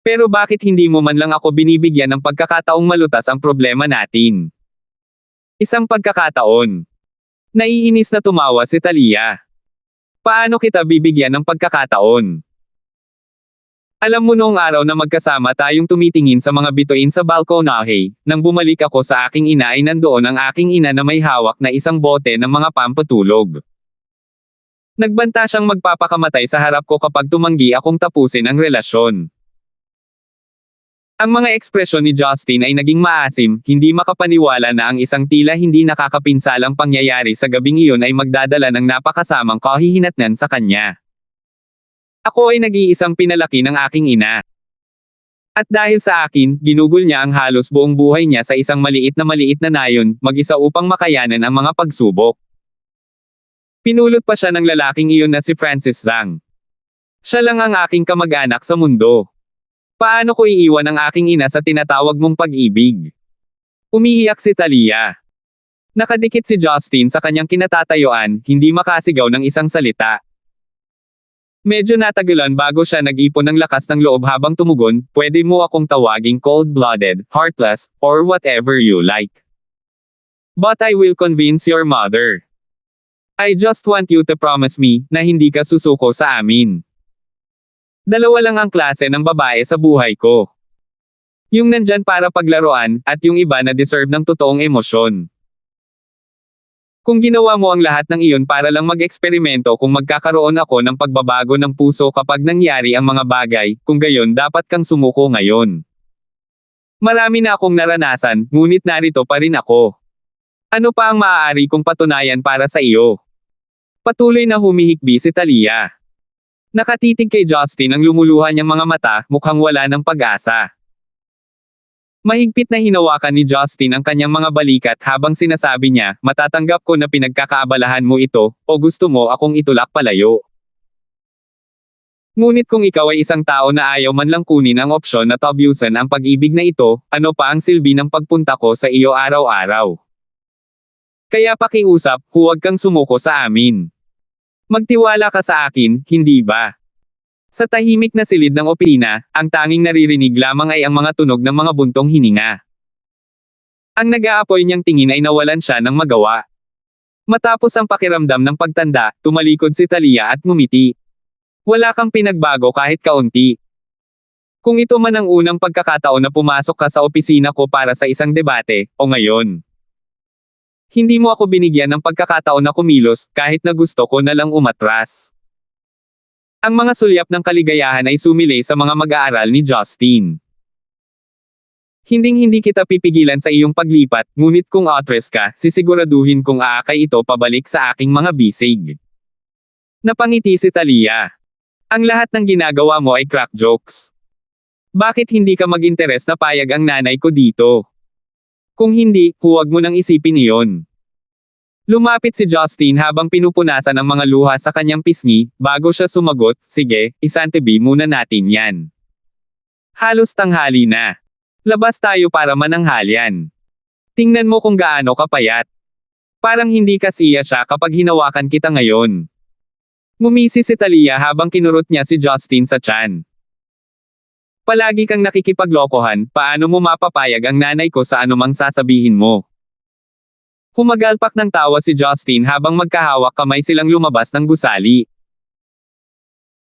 Pero bakit hindi mo man lang ako binibigyan ng pagkakataong malutas ang problema natin? Isang pagkakataon. Naiinis na tumawa si Talia. Paano kita bibigyan ng pagkakataon? Alam mo noong araw na magkasama tayong tumitingin sa mga bituin sa balkonahe, nang bumalik ako sa aking ina ay nandoon ang aking ina na may hawak na isang bote ng mga pampatulog. Nagbanta siyang magpapakamatay sa harap ko kapag tumanggi akong tapusin ang relasyon. Ang mga ekspresyon ni Justin ay naging maasim, hindi makapaniwala na ang isang tila hindi nakakapinsalang pangyayari sa gabing iyon ay magdadala ng napakasamang kahihinatnan sa kanya. Ako ay nag-iisang pinalaki ng aking ina. At dahil sa akin, ginugol niya ang halos buong buhay niya sa isang maliit na nayon, mag-isa upang makayanan ang mga pagsubok. Pinulot pa siya ng lalaking iyon na si Francis Zhang. Siya lang ang aking kamag-anak sa mundo. Paano ko iiwan ang aking ina sa tinatawag mong pag-ibig? Umiiyak si Talia. Nakadikit si Justin sa kanyang kinatatayuan, hindi makasigaw ng isang salita. Medyo natagalan bago siya nag-ipon ng lakas ng loob habang tumugon, pwede mo akong tawaging cold-blooded, heartless, or whatever you like. But I will convince your mother. I just want you to promise me, na hindi ka susuko sa amin. Dalawa lang ang klase ng babae sa buhay ko. Yung nandyan para paglaruan, at yung iba na deserve ng totoong emosyon. Kung ginawa mo ang lahat ng iyon para lang mag-eksperimento kung magkakaroon ako ng pagbabago ng puso kapag nangyari ang mga bagay, kung gayon dapat kang sumuko ngayon. Marami na akong naranasan, ngunit narito pa rin ako. Ano pa ang maaari kong patunayan para sa iyo? Patuloy na humihikbi si Talia. Nakatitig kay Justin ang lumuluha niyang mga mata, mukhang wala ng pag-asa. Mahigpit na hinawakan ni Justin ang kanyang mga balikat habang sinasabi niya, matatanggap ko na pinagkakaabalahan mo ito, o gusto mo akong itulak palayo. Ngunit kung ikaw ay isang tao na ayaw man lang kunin ang opsyon na tabyusan ang pag-ibig na ito, ano pa ang silbi ng pagpunta ko sa iyo araw-araw? Kaya pakiusap, huwag kang sumuko sa amin. Magtiwala ka sa akin, hindi ba? Sa tahimik na silid ng opisina, ang tanging naririnig lamang ay ang mga tunog ng mga buntong hininga. Ang nag-aapoy niyang tingin ay nawalan siya ng magawa. Matapos ang pakiramdam ng pagtanda, tumalikod si Talia at ngumiti. Wala kang pinagbago kahit kaunti. Kung ito man ang unang pagkakataon na pumasok ka sa opisina ko para sa isang debate, o ngayon. Hindi mo ako binigyan ng pagkakataon na kumilos, kahit na gusto ko na lang umatras. Ang mga sulyap ng kaligayahan ay sumilay sa mga mag-aaral ni Justin. Hinding-hindi kita pipigilan sa iyong paglipat, ngunit kung atras ka, sisiguraduhin kong aakay ito pabalik sa aking mga bisig. Napangiti si Talia. Ang lahat ng ginagawa mo ay crack jokes. Bakit hindi ka mag-interes na payag ang nanay ko dito? Kung hindi, huwag mo nang isipin iyon. Lumapit si Justin habang pinupunasan ang mga luha sa kanyang pisngi, bago siya sumagot, sige, isantabi muna natin yan. Halos tanghali na. Labas tayo para mananghalyan. Tingnan mo kung gaano kapayat. Parang hindi kasiya siya kapag hinawakan kita ngayon. Ngumisi si Talia habang kinurot niya si Justin sa tiyan. Palagi kang nakikipaglokohan, paano mo mapapayag ang nanay ko sa anumang sasabihin mo? Humagalpak ng tawa si Justin habang magkahawak kamay silang lumabas ng gusali.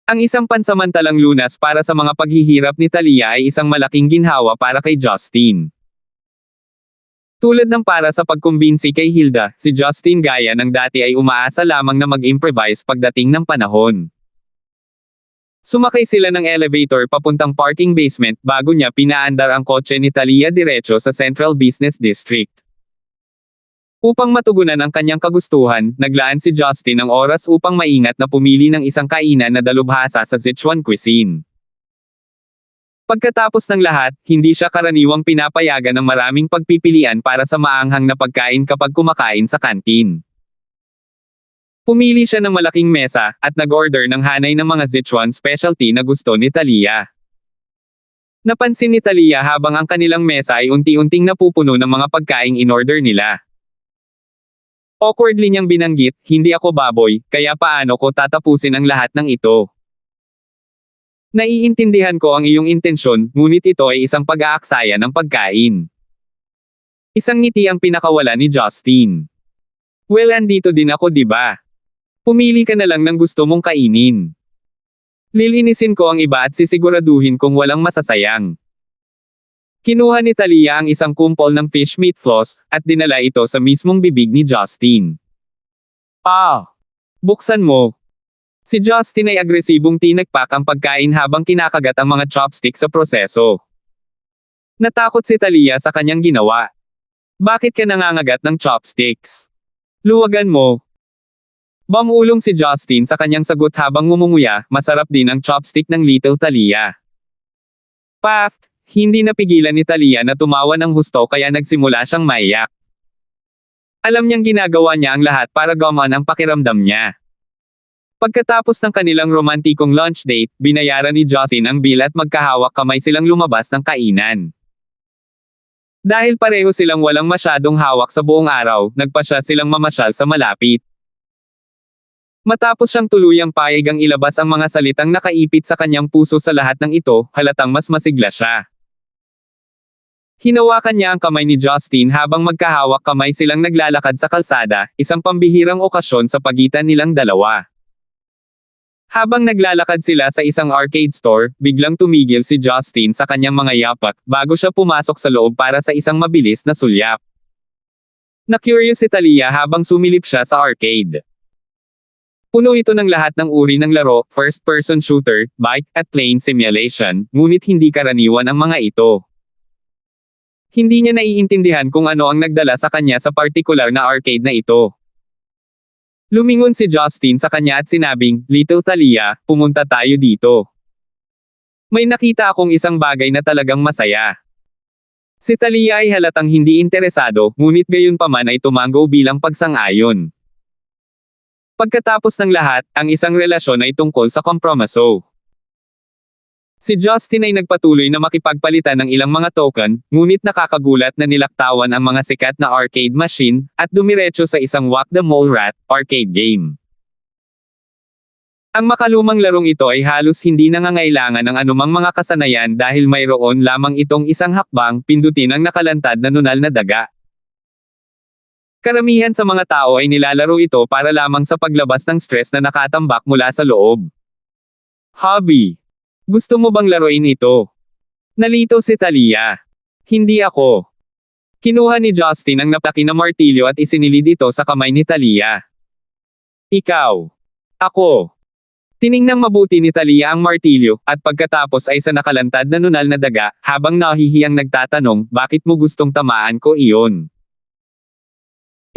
Ang isang pansamantalang lunas para sa mga paghihirap ni Talia ay isang malaking ginhawa para kay Justin. Tulad ng para sa pagkumbinsi kay Hilda, si Justin gaya ng dati ay umaasa lamang na mag-improvise pagdating ng panahon. Sumakay sila ng elevator papuntang parking basement bago niya pinaandar ang kotse ni Talia diretso sa Central Business District. Upang matugunan ang kanyang kagustuhan, naglaan si Justin ng oras upang maingat na pumili ng isang kainan na dalubhasa sa Sichuan cuisine. Pagkatapos ng lahat, hindi siya karaniwang pinapayagan ng maraming pagpipilian para sa maanghang na pagkain kapag kumakain sa kantin. Pumili siya ng malaking mesa, at nag-order ng hanay ng mga Sichuan specialty na gusto ni Talia. Napansin ni Talia habang ang kanilang mesa ay unti-unting napupuno ng mga pagkaing in-order nila. Awkwardly niyang binanggit, hindi ako baboy, kaya paano ko tatapusin ang lahat ng ito? Naiintindihan ko ang iyong intensyon, ngunit ito ay isang pag-aaksaya ng pagkain. Isang ngiti ang pinakawala ni Justin. Well, andito din ako, diba? Pumili ka na lang ng gusto mong kainin. Lilinisin ko ang iba at sisiguraduhin kong walang masasayang. Kinuha ni Talia ang isang kumpol ng fish meat floss, at dinala ito sa mismong bibig ni Justin. Buksan mo. Si Justin ay agresibong tinagpak ang pagkain habang kinakagat ang mga chopstick sa proseso. Natakot si Talia sa kanyang ginawa. Bakit ka nangangagat ng chopsticks? Luwagan mo. Bamulong si Justin sa kanyang sagot habang ngumunguya, masarap din ang chopstick ng Little Talia. Paft! Hindi napigilan ni Talia na tumawa ng husto kaya nagsimula siyang maiyak. Alam niyang ginagawa niya ang lahat para gumaan ang pakiramdam niya. Pagkatapos ng kanilang romantikong lunch date, binayaran ni Justin ang bill at magkahawak kamay silang lumabas ng kainan. Dahil pareho silang walang masyadong hawak sa buong araw, nagpasya silang mamasyal sa malapit. Matapos siyang tuluyang payagang ilabas ang mga salitang nakaipit sa kanyang puso sa lahat ng ito, halatang mas masigla siya. Hinawakan niya ang kamay ni Justin habang magkahawak kamay silang naglalakad sa kalsada, isang pambihirang okasyon sa pagitan nilang dalawa. Habang naglalakad sila sa isang arcade store, biglang tumigil si Justin sa kanyang mga yapak, bago siya pumasok sa loob para sa isang mabilis na sulyap. Na-curious si Talia habang sumilip siya sa arcade. Puno ito ng lahat ng uri ng laro, first-person shooter, bike, at plane simulation, ngunit hindi karaniwan ang mga ito. Hindi niya naiintindihan kung ano ang nagdala sa kanya sa partikular na arcade na ito. Lumingon si Justin sa kanya at sinabing, Little Talia, pumunta tayo dito. May nakita akong isang bagay na talagang masaya. Si Talia ay halatang hindi interesado, ngunit gayunpaman ay tumango bilang pagsang-ayon. Pagkatapos ng lahat, ang isang relasyon ay tungkol sa kompromiso. Si Justin ay nagpatuloy na makipagpalitan ng ilang mga token, ngunit nakakagulat na nilaktawan ang mga sikat na arcade machine, at dumiretso sa isang Whack the Mole Rat arcade game. Ang makalumang larong ito ay halos hindi nangangailangan ng anumang mga kasanayan dahil mayroon lamang itong isang hakbang, pindutin ang nakalantad na nunal na daga. Karamihan sa mga tao ay nilalaro ito para lamang sa paglabas ng stress na nakatambak mula sa loob. Hobby. Gusto mo bang laruin ito? Nalito si Talia. Hindi ako. Kinuha ni Justin ang napaki na martilyo at isinilid ito sa kamay ni Talia. Ikaw. Ako. Tiningnan mabuti ni Talia ang martilyo, at pagkatapos ay sa nakalantad na nunal na daga, habang nahihiyang nagtatanong, bakit mo gustong tamaan ko iyon?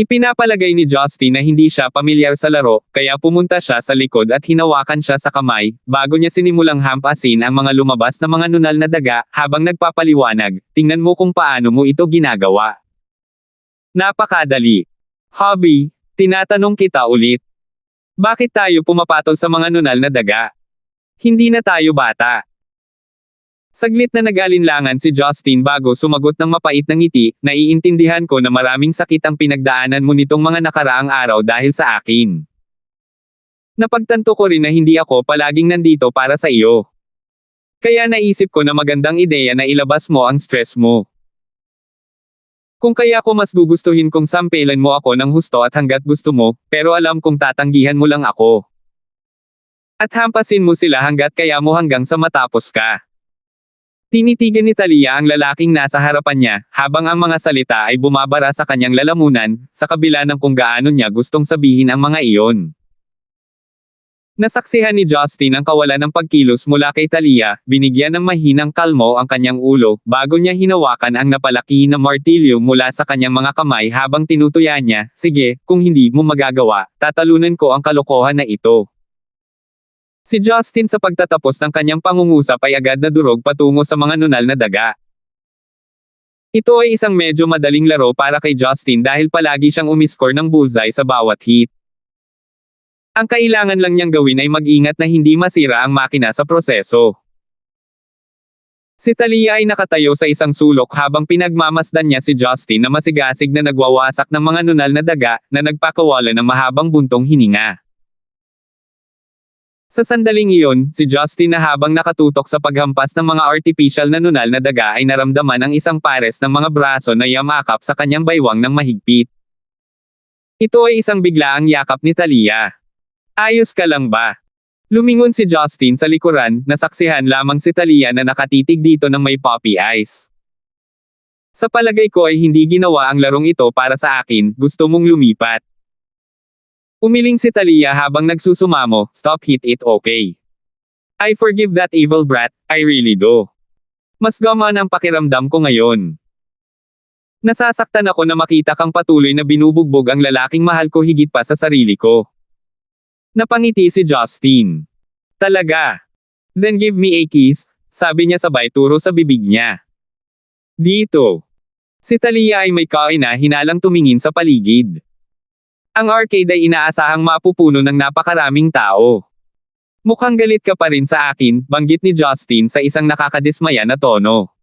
Ipinapalagay ni Justin na hindi siya pamilyar sa laro, kaya pumunta siya sa likod at hinawakan siya sa kamay, bago niya sinimulang hampasin ang mga lumabas na mga nunal na daga, habang nagpapaliwanag, tingnan mo kung paano mo ito ginagawa. Napakadali. Hobby, tinatanong kita ulit. Bakit tayo pumapatol sa mga nunal na daga? Hindi na tayo bata. Saglit na nag-alinlangan si Justin bago sumagot ng mapait na ngiti, naiintindihan ko na maraming sakit ang pinagdaanan mo nitong mga nakaraang araw dahil sa akin. Napagtanto ko rin na hindi ako palaging nandito para sa iyo. Kaya naisip ko na magandang ideya na ilabas mo ang stress mo. Kung kaya ko mas gugustuhin kung sampelan mo ako ng husto at hanggat gusto mo, pero alam kong tatanggihan mo lang ako. At hampasin mo sila hanggat kaya mo hanggang sa matapos ka. Tinitigan ni Talia ang lalaking nasa harapan niya, habang ang mga salita ay bumabara sa kanyang lalamunan, sa kabila ng kung gaano niya gustong sabihin ang mga iyon. Nasaksihan ni Justin ang kawalan ng pagkilos mula kay Talia, binigyan ng mahinang kalmo ang kanyang ulo, bago niya hinawakan ang napalaki na martilyo mula sa kanyang mga kamay habang tinutuya niya, sige, kung hindi mo magagawa, tatalunan ko ang kalokohan na ito. Si Justin sa pagtatapos ng kanyang pangungusap ay agad na durog patungo sa mga nunal na daga. Ito ay isang medyo madaling laro para kay Justin dahil palagi siyang umiscore ng bullseye sa bawat hit. Ang kailangan lang niyang gawin ay mag-ingat na hindi masira ang makina sa proseso. Si Talia ay nakatayo sa isang sulok habang pinagmamasdan niya si Justin na masigasig na nagwawasak ng mga nunal na daga, na nagpakawala ng mahabang buntong hininga. Sa sandaling iyon, si Justin na habang nakatutok sa paghampas ng mga artificial na nunal na daga ay naramdaman ang isang pares ng mga braso na yamakap sa kanyang baywang ng mahigpit. Ito ay isang biglaang yakap ni Talia. Ayos ka lang ba? Lumingon si Justin sa likuran, nasaksihan lamang si Talia na nakatitig dito ng may puppy eyes. Sa palagay ko ay hindi ginawa ang larong ito para sa akin, gusto mong lumipat. Umiling si Talia habang nagsusumamo, stop hit it okay. I forgive that evil brat, I really do. Mas gamaan ang pakiramdam ko ngayon. Nasasaktan ako na makita kang patuloy na binubugbog ang lalaking mahal ko higit pa sa sarili ko. Napangiti si Justin. Talaga? Then give me a kiss, sabi niya sabay turo sa bibig niya. Dito. Si Talia ay may kaina-hinalang tumingin sa paligid. Ang arcade ay inaasahang mapupuno ng napakaraming tao. Mukhang galit ka pa rin sa akin, banggit ni Justin sa isang nakakadismaya na tono.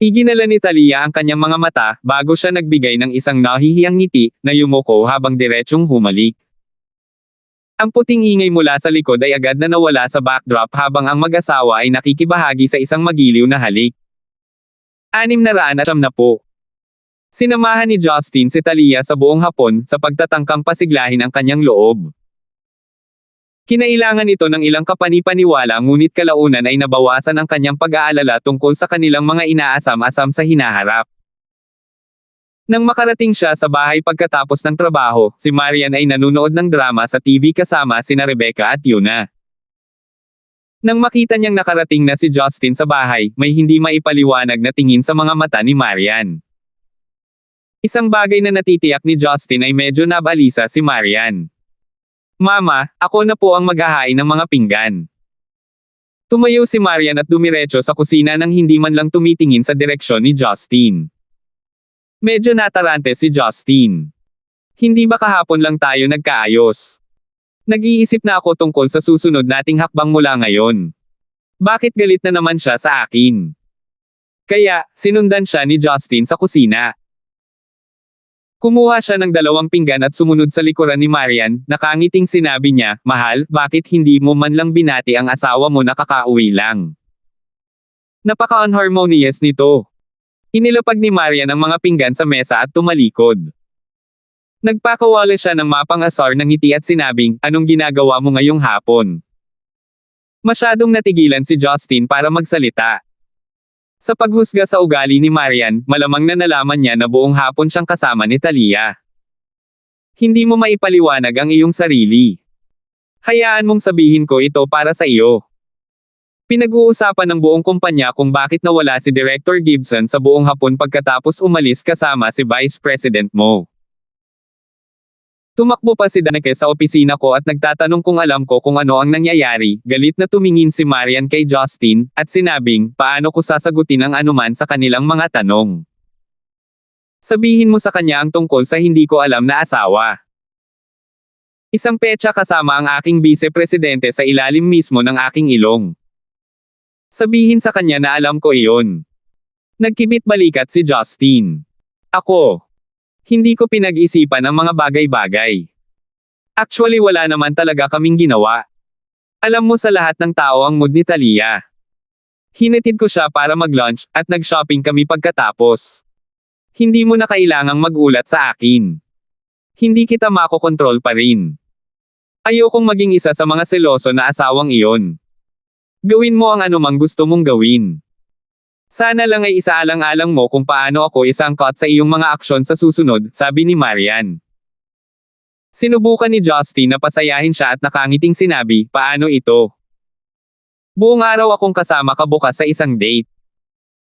Iginala ni Talia ang kanyang mga mata, bago siya nagbigay ng isang nahihiyang ngiti, na yumuko habang diretsyong humalik. Ang puting ingay mula sa likod ay agad na nawala sa backdrop habang ang mag-asawa ay nakikibahagi sa isang magiliw na halik. 670. Sinamahan ni Justin si Talia sa buong hapon sa pagtatangkang pasiglahin ang kanyang loob. Kinailangan ito ng ilang kapanipaniwala ngunit kalaunan ay nabawasan ang kanyang pag-aalala tungkol sa kanilang mga inaasam-asam sa hinaharap. Nang makarating siya sa bahay pagkatapos ng trabaho, si Marian ay nanunood ng drama sa TV kasama sina Rebecca at Yuna. Nang makita niyang nakarating na si Justin sa bahay, may hindi maipaliwanag na tingin sa mga mata ni Marian. Isang bagay na natitiyak ni Justin ay medyo nabalisa si Marian. Mama, ako na po ang maghahain ng mga pinggan. Tumayo si Marian at dumiretso sa kusina nang hindi man lang tumitingin sa direksyon ni Justin. Medyo natarante si Justin. Hindi ba kahapon lang tayo nagkaayos? Nag-iisip na ako tungkol sa susunod nating hakbang mula ngayon. Bakit galit na naman siya sa akin? Kaya, sinundan siya ni Justin sa kusina. Kumuha siya ng 2 pinggan at sumunod sa likuran ni Marian, nakangiting sinabi niya, mahal, bakit hindi mo man lang binati ang asawa mo na kakauwi lang? Napaka-unharmonious nito. Inilapag ni Marian ang mga pinggan sa mesa at tumalikod. Nagpakawala siya ng mapang-asar ng ngiti at sinabing, anong ginagawa mo ngayong hapon? Masyadong natigilan si Justin para magsalita. Sa paghusga sa ugali ni Marian, malamang na nalaman niya na buong hapon siyang kasama ni Talia. Hindi mo maipaliwanag ang iyong sarili. Hayaan mong sabihin ko ito para sa iyo. Pinag-uusapan ng buong kumpanya kung bakit nawala si Director Gibson sa buong hapon pagkatapos umalis kasama si Vice President Mo. Tumakbo pa si Danica sa opisina ko at nagtatanong kung alam ko kung ano ang nangyayari. Galit na tumingin si Marian kay Justin, at sinabing, paano ko sasagutin ang anuman sa kanilang mga tanong. Sabihin mo sa kanya ang tungkol sa hindi ko alam na asawa. Isang petsa kasama ang aking vice-presidente sa ilalim mismo ng aking ilong. Sabihin sa kanya na alam ko iyon. Nagkibit balikat si Justin. Ako. Hindi ko pinag-isipan ang mga bagay-bagay. Actually wala naman talaga kaming ginawa. Alam mo sa lahat ng tao ang mood ni Talia. Hinatid ko siya para mag-lunch, at nag-shopping kami pagkatapos. Hindi mo na kailangang mag-ulat sa akin. Hindi kita makokontrol pa rin. Ayokong maging isa sa mga seloso na asawang iyon. Gawin mo ang anumang gusto mong gawin. Sana lang ay isaalang-alang mo kung paano ako isangkot sa iyong mga aksyon sa susunod, sabi ni Marian. Sinubukan ni Justin na pasayahin siya at nakangiting sinabi, paano ito? Buong araw akong kasama ka bukas sa isang date.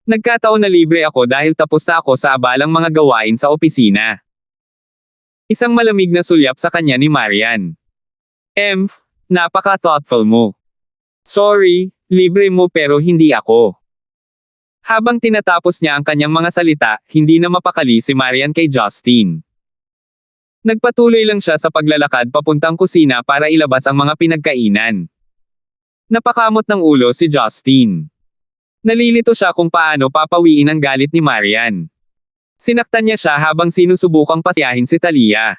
Nagkataon na libre ako dahil tapos na ako sa abalang mga gawain sa opisina. Isang malamig na sulyap sa kanya ni Marian. Napaka-thoughtful mo. Sorry, libre mo pero hindi ako. Habang tinatapos niya ang kanyang mga salita, hindi na mapakali si Marian kay Justin. Nagpatuloy lang siya sa paglalakad papuntang kusina para ilabas ang mga pinagkainan. Napakamot ng ulo si Justin. Nalilito siya kung paano papawiin ang galit ni Marian. Sinaktan niya siya habang sinusubukang pasiyahin si Talia.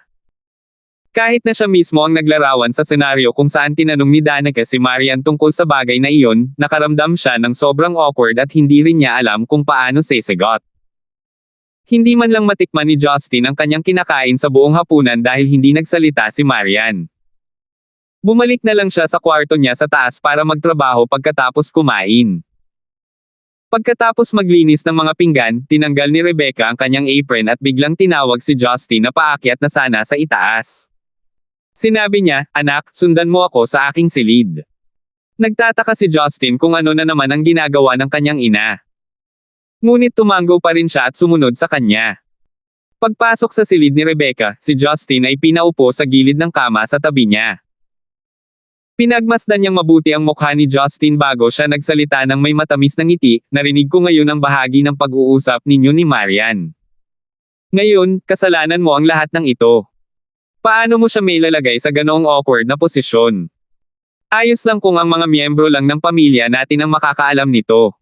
Kahit na siya mismo ang naglarawan sa senaryo kung saan tinanong ni Danica si Marian tungkol sa bagay na iyon, nakaramdam siya ng sobrang awkward at hindi rin niya alam kung paano sasagot. Hindi man lang matikman ni Justin ang kanyang kinakain sa buong hapunan dahil hindi nagsalita si Marian. Bumalik na lang siya sa kwarto niya sa taas para magtrabaho pagkatapos kumain. Pagkatapos maglinis ng mga pinggan, tinanggal ni Rebecca ang kanyang apron at biglang tinawag si Justin na paakyat na sana sa itaas. Sinabi niya, anak, sundan mo ako sa aking silid. Nagtataka si Justin kung ano na naman ang ginagawa ng kanyang ina. Ngunit tumango pa rin siya at sumunod sa kanya. Pagpasok sa silid ni Rebecca, si Justin ay pinaupo sa gilid ng kama sa tabi niya. Pinagmasdan niyang mabuti ang mukha ni Justin bago siya nagsalita ng may matamis na ngiti. Narinig ko ngayon ang bahagi ng pag-uusap ninyo ni Marian. Ngayon, kasalanan mo ang lahat ng ito. Paano mo siya may lalagay sa ganoong awkward na posisyon? Ayos lang kung ang mga miyembro lang ng pamilya natin ang makakaalam nito.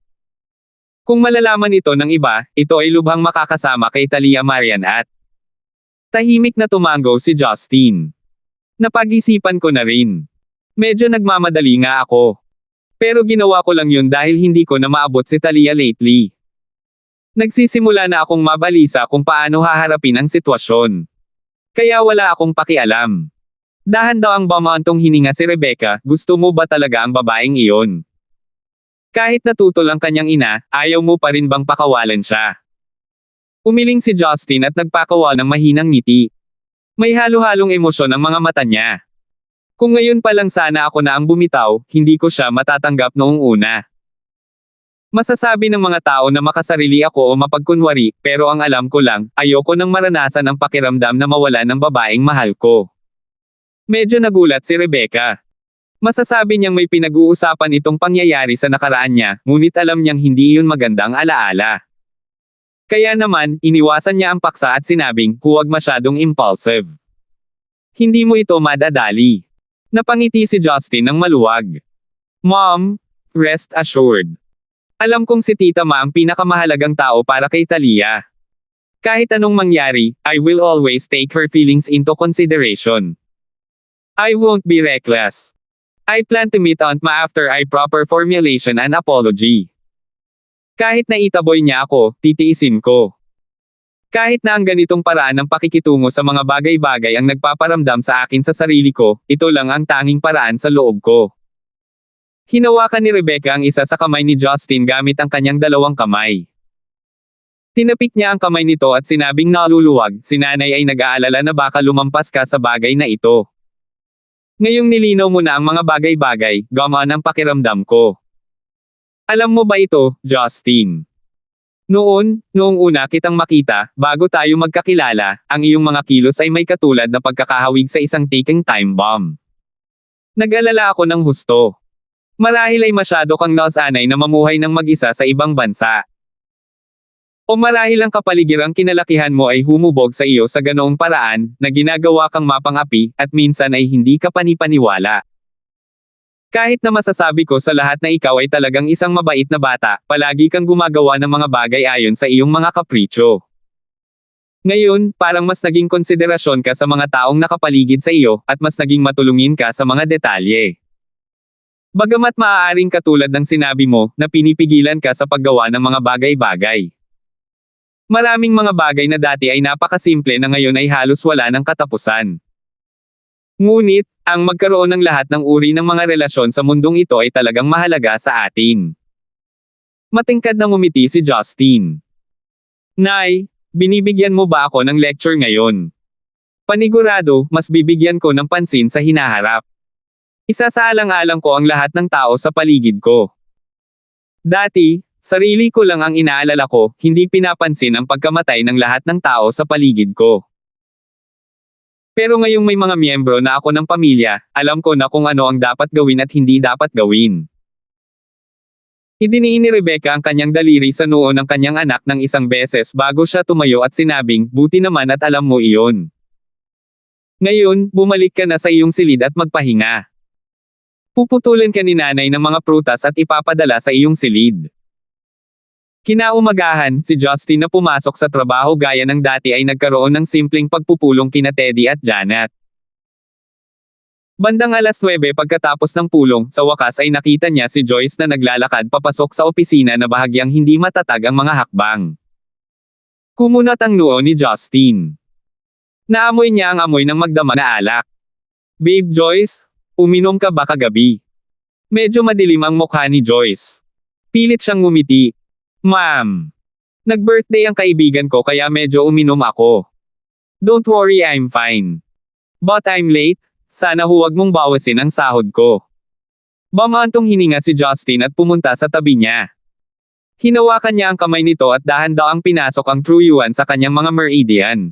Kung malalaman ito ng iba, ito ay lubhang makakasama kay Talia Marian at tahimik na tumango si Justin. Napag-isipan ko na rin. Medyo nagmamadali nga ako. Pero ginawa ko lang yun dahil hindi ko na maabot si Talia lately. Nagsisimula na akong mabalisa kung paano haharapin ang sitwasyon. Kaya wala akong pakialam. Dahan daw ang bumantong hininga si Rebecca, gusto mo ba talaga ang babaeng iyon? Kahit natutol ang kanyang ina, ayaw mo pa rin bang pakawalan siya? Umiling si Justin at nagpakawal ng mahinang ngiti. May halo-halong emosyon ang mga mata niya. Kung ngayon pa lang sana ako na ang bumitaw, hindi ko siya matatanggap noong una. Masasabi ng mga tao na makasarili ako o mapagkunwari, pero ang alam ko lang, ayoko nang maranasan ang pakiramdam na mawala ng babaeng mahal ko. Medyo nagulat si Rebecca. Masasabi niyang may pinag-uusapan itong pangyayari sa nakaraan niya, ngunit alam niyang hindi iyon magandang alaala. Kaya naman, iniwasan niya ang paksa at sinabing, huwag masyadong impulsive. Hindi mo ito madadali. Napangiti si Justin ng maluwag. Mom, rest assured. Alam kong si Tita Ma ang pinakamahalagang tao para kay Talia. Kahit anong mangyari, I will always take her feelings into consideration. I won't be reckless. I plan to meet Aunt Ma after I proper formulation and apology. Kahit na itaboy niya ako, titiisin ko. Kahit na ang ganitong paraan ng pakikitungo sa mga bagay-bagay ang nagpaparamdam sa akin sa sarili ko, ito lang ang tanging paraan sa loob ko. Hinawakan ni Rebecca ang isa sa kamay ni Justin gamit ang kanyang dalawang kamay. Tinapik niya ang kamay nito at sinabing naluluwag, si nanay ay nag-aalala na baka lumampas ka sa bagay na ito. Ngayong nilinaw mo na ang mga bagay-bagay, gumaan ang pakiramdam ko. Alam mo ba ito, Justin? Noong una kitang makita, bago tayo magkakilala, ang iyong mga kilos ay may katulad na pagkakahawig sa isang ticking time bomb. Nag-alala ako ng husto. Marahil ay masyado kang nasanay na mamuhay ng mag-isa sa ibang bansa. O marahil ang kapaligirang kinalakihan mo ay humubog sa iyo sa ganoong paraan, na ginagawa kang mapangapi, at minsan ay hindi ka panipaniwala. Kahit na masasabi ko sa lahat na ikaw ay talagang isang mabait na bata, palagi kang gumagawa ng mga bagay ayon sa iyong mga kapritsyo. Ngayon, parang mas naging konsiderasyon ka sa mga taong nakapaligid sa iyo, at mas naging matulungin ka sa mga detalye. Bagamat maaaring katulad ng sinabi mo, na pinipigilan ka sa paggawa ng mga bagay-bagay. Maraming mga bagay na dati ay napakasimple na ngayon ay halos wala ng katapusan. Ngunit, ang magkaroon ng lahat ng uri ng mga relasyon sa mundong ito ay talagang mahalaga sa atin. Matingkad na ngumiti si Justin. Nay, binibigyan mo ba ako ng lecture ngayon? Panigurado, mas bibigyan ko ng pansin sa hinaharap. Isasaalang-alang ko ang lahat ng tao sa paligid ko. Dati, sarili ko lang ang inaalala ko, hindi pinapansin ang pagkamatay ng lahat ng tao sa paligid ko. Pero ngayong may mga miyembro na ako ng pamilya, alam ko na kung ano ang dapat gawin at hindi dapat gawin. Idiniin ni Rebecca ang kanyang daliri sa noo ng kanyang anak ng isang beses bago siya tumayo at sinabing, buti naman at alam mo iyon. Ngayon, bumalik ka na sa iyong silid at magpahinga. Puputulin ka ni nanay ng mga prutas at ipapadala sa iyong silid. Kinaumagahan, si Justin na pumasok sa trabaho gaya ng dati ay nagkaroon ng simpleng pagpupulong kina Teddy at Janet. Bandang 9:00 pagkatapos ng pulong, sa wakas ay nakita niya si Joyce na naglalakad papasok sa opisina na bahagyang hindi matatag ang mga hakbang. Kumunat ang noo ni Justin. Naamoy niya ang amoy ng magdamag na alak. Babe Joyce, uminom ka ba kagabi? Medyo madilim ang mukha ni Joyce. Pilit siyang ngumiti. Ma'am. Nag-birthday ang kaibigan ko kaya medyo uminom ako. Don't worry, I'm fine. But I'm late, sana huwag mong bawasin ang sahod ko. Bamantong hininga si Justin at pumunta sa tabi niya. Hinawakan niya ang kamay nito at dahan-daang pinasok ang true yuan sa kanyang mga meridian.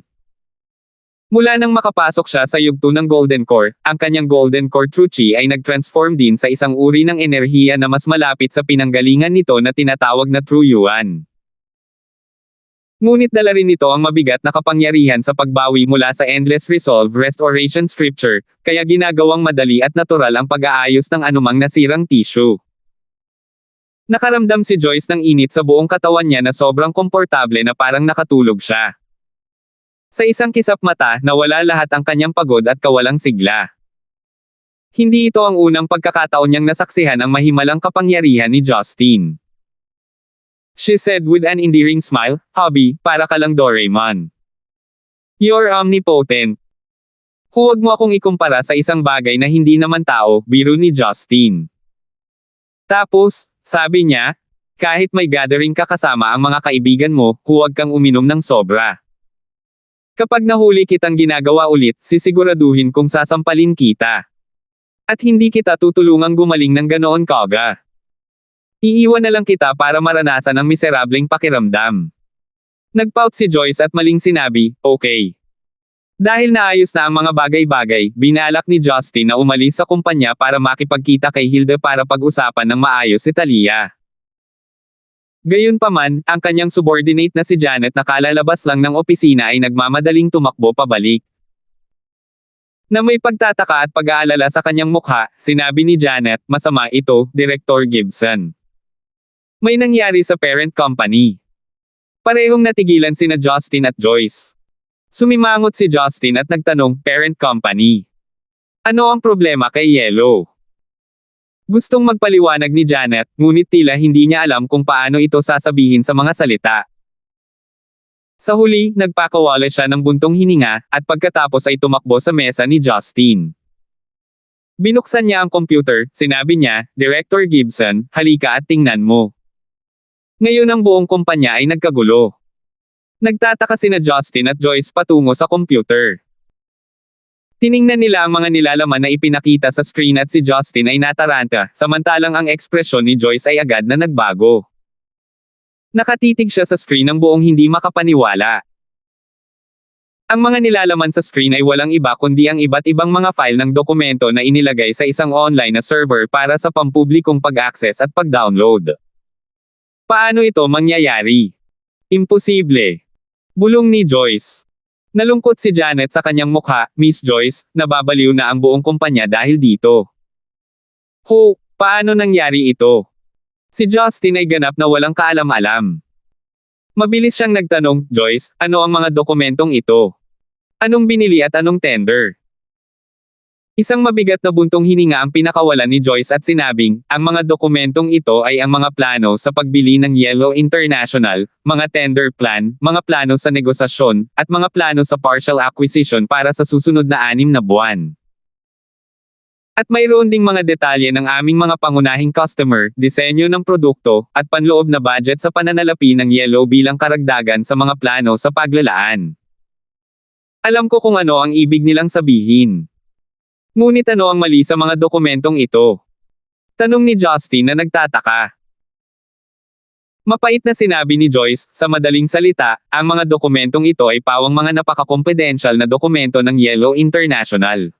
Mula nang makapasok siya sa yugto ng Golden Core, ang kanyang Golden Core True Chi ay nag-transform din sa isang uri ng enerhiya na mas malapit sa pinanggalingan nito na tinatawag na True Yuan. Ngunit dala rin nito ang mabigat na kapangyarihan sa pagbawi mula sa Endless Resolve Restoration Scripture, kaya ginagawang madali at natural ang pag-aayos ng anumang nasirang tissue. Nakaramdam si Joyce ng init sa buong katawan niya na sobrang komportable na parang nakatulog siya. Sa isang kisap mata, nawala lahat ang kanyang pagod at kawalang sigla. Hindi ito ang unang pagkakataon niyang nasaksihan ang mahimalang kapangyarihan ni Justin. She said with an endearing smile, "Hubby, para ka lang Doraemon. You're omnipotent." Huwag mo akong ikumpara sa isang bagay na hindi naman tao, biro ni Justin. Tapos, sabi niya, kahit may gathering ka kasama ang mga kaibigan mo, huwag kang uminom ng sobra. Kapag nahuli kitang ginagawa ulit, sisiguraduhin kong sasampalin kita. At hindi kita tutulungang gumaling ng ganoon kaga. Iiwan na lang kita para maranasan ang miserableng pakiramdam. Nagpout si Joyce at maling sinabi, okay. Dahil naayos na ang mga bagay-bagay, binalak ni Justin na umalis sa kumpanya para makipagkita kay Hilda para pag-usapan ng maayos si Talia. Gayunpaman, ang kanyang subordinate na si Janet na kalalabas lang ng opisina ay nagmamadaling tumakbo pabalik. Na may pagtataka at pag-aalala sa kanyang mukha, sinabi ni Janet, masama ito, Director Gibson. May nangyari sa parent company. Parehong natigilan sina Justin at Joyce. Sumimangot si Justin at nagtanong, parent company. Ano ang problema kay Yellow? Gustong magpaliwanag ni Janet, ngunit tila hindi niya alam kung paano ito sasabihin sa mga salita. Sa huli, nagpakawala siya ng buntong hininga, at pagkatapos ay tumakbo sa mesa ni Justin. Binuksan niya ang computer, sinabi niya, Director Gibson, halika at tingnan mo. Ngayon ang buong kumpanya ay nagkagulo. Nagtataka sina Justin at Joyce patungo sa computer. Tiningnan nila ang mga nilalaman na ipinakita sa screen at si Justin ay nataranta, samantalang ang ekspresyon ni Joyce ay agad na nagbago. Nakatitig siya sa screen ng buong hindi makapaniwala. Ang mga nilalaman sa screen ay walang iba kundi ang iba't ibang mga file ng dokumento na inilagay sa isang online na server para sa pampublikong pag-access at pag-download. Paano ito mangyayari? Imposible. Bulong ni Joyce. Nalungkot si Janet sa kanyang mukha, Miss Joyce, nababaliw na ang buong kumpanya dahil dito. Paano nangyari ito? Si Justin ay ganap na walang kaalam-alam. Mabilis siyang nagtanong, Joyce, ano ang mga dokumentong ito? Anong binili at anong tender? Isang mabigat na buntong hininga ang pinakawalan ni Joyce at sinabing, ang mga dokumentong ito ay ang mga plano sa pagbili ng Yellow International, mga tender plan, mga plano sa negosasyon, at mga plano sa partial acquisition para sa susunod na 6 na buwan. At mayroon ding mga detalye ng aming mga pangunahing customer, disenyo ng produkto, at panloob na budget sa pananalapi ng Yellow bilang karagdagan sa mga plano sa paglalaan. Alam ko kung ano ang ibig nilang sabihin. Ngunit ano ang mali sa mga dokumentong ito? Tanong ni Justin na nagtataka. Mapait na sinabi ni Joyce, sa madaling salita, ang mga dokumentong ito ay pawang mga napaka-confidential na dokumento ng Yellow International.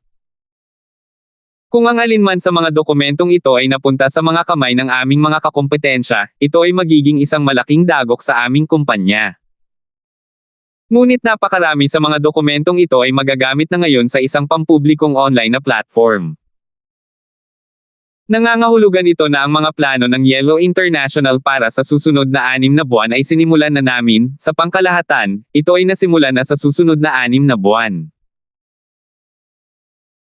Kung ang alinman sa mga dokumentong ito ay napunta sa mga kamay ng aming mga kakompetensya, ito ay magiging isang malaking dagok sa aming kumpanya. Ngunit napakarami sa mga dokumentong ito ay magagamit na ngayon sa isang pampublikong online na platform. Nangangahulugan ito na ang mga plano ng Yellow International para sa susunod na 6 na buwan ay sinimulan na namin, sa pangkalahatan, ito ay nasimulan na sa susunod na 6 na buwan.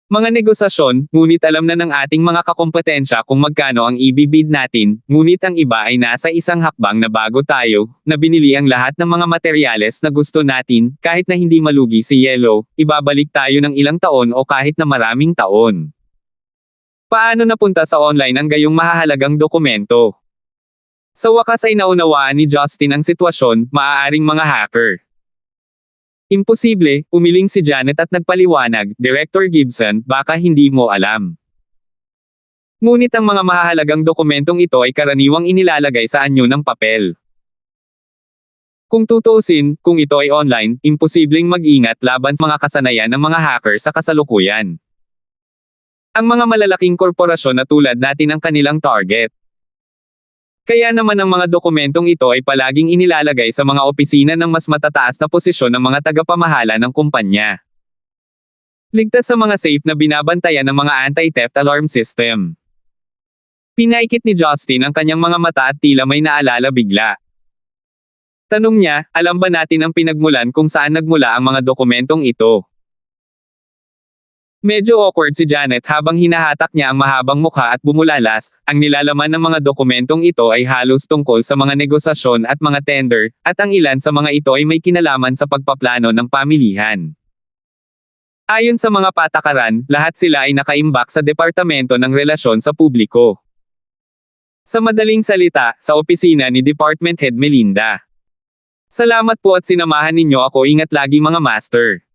Mga negosasyon, ngunit alam na ng ating mga kakompetensya kung magkano ang ibibid natin, ngunit ang iba ay nasa isang hakbang na bago tayo, na binili ang lahat ng mga materyales na gusto natin, kahit na hindi malugi si Yellow, ibabalik tayo ng ilang taon o kahit na maraming taon. Paano napunta sa online ang gayong mahahalagang dokumento? Sa wakas ay naunawaan ni Justin ang sitwasyon, maaaring mga hacker. Imposible, umiling si Janet at nagpaliwanag, Director Gibson, baka hindi mo alam. Ngunit ang mga mahahalagang dokumentong ito ay karaniwang inilalagay sa anyo ng papel. Kung tutuusin, kung ito ay online, imposibleng mag-ingat laban sa mga kasanayan ng mga hacker sa kasalukuyan. Ang mga malalaking korporasyon na tulad natin ang kanilang target. Kaya naman ang mga dokumentong ito ay palaging inilalagay sa mga opisina ng mas matataas na posisyon ng mga tagapamahala ng kumpanya. Ligtas sa mga safe na binabantayan ng mga anti-theft alarm system. Pinaikit ni Justin ang kanyang mga mata at tila may naalala bigla. Tanong niya, alam ba natin ang pinagmulan kung saan nagmula ang mga dokumentong ito? Medyo awkward si Janet habang hinahatak niya ang mahabang mukha at bumulalas, ang nilalaman ng mga dokumentong ito ay halos tungkol sa mga negosasyon at mga tender, at ang ilan sa mga ito ay may kinalaman sa pagpaplano ng pamilihan. Ayon sa mga patakaran, lahat sila ay nakaimbak sa Departamento ng Relasyon sa Publiko. Sa madaling salita, sa opisina ni Department Head Melinda. Salamat po at sinamahan ninyo ako, ingat lagi mga master.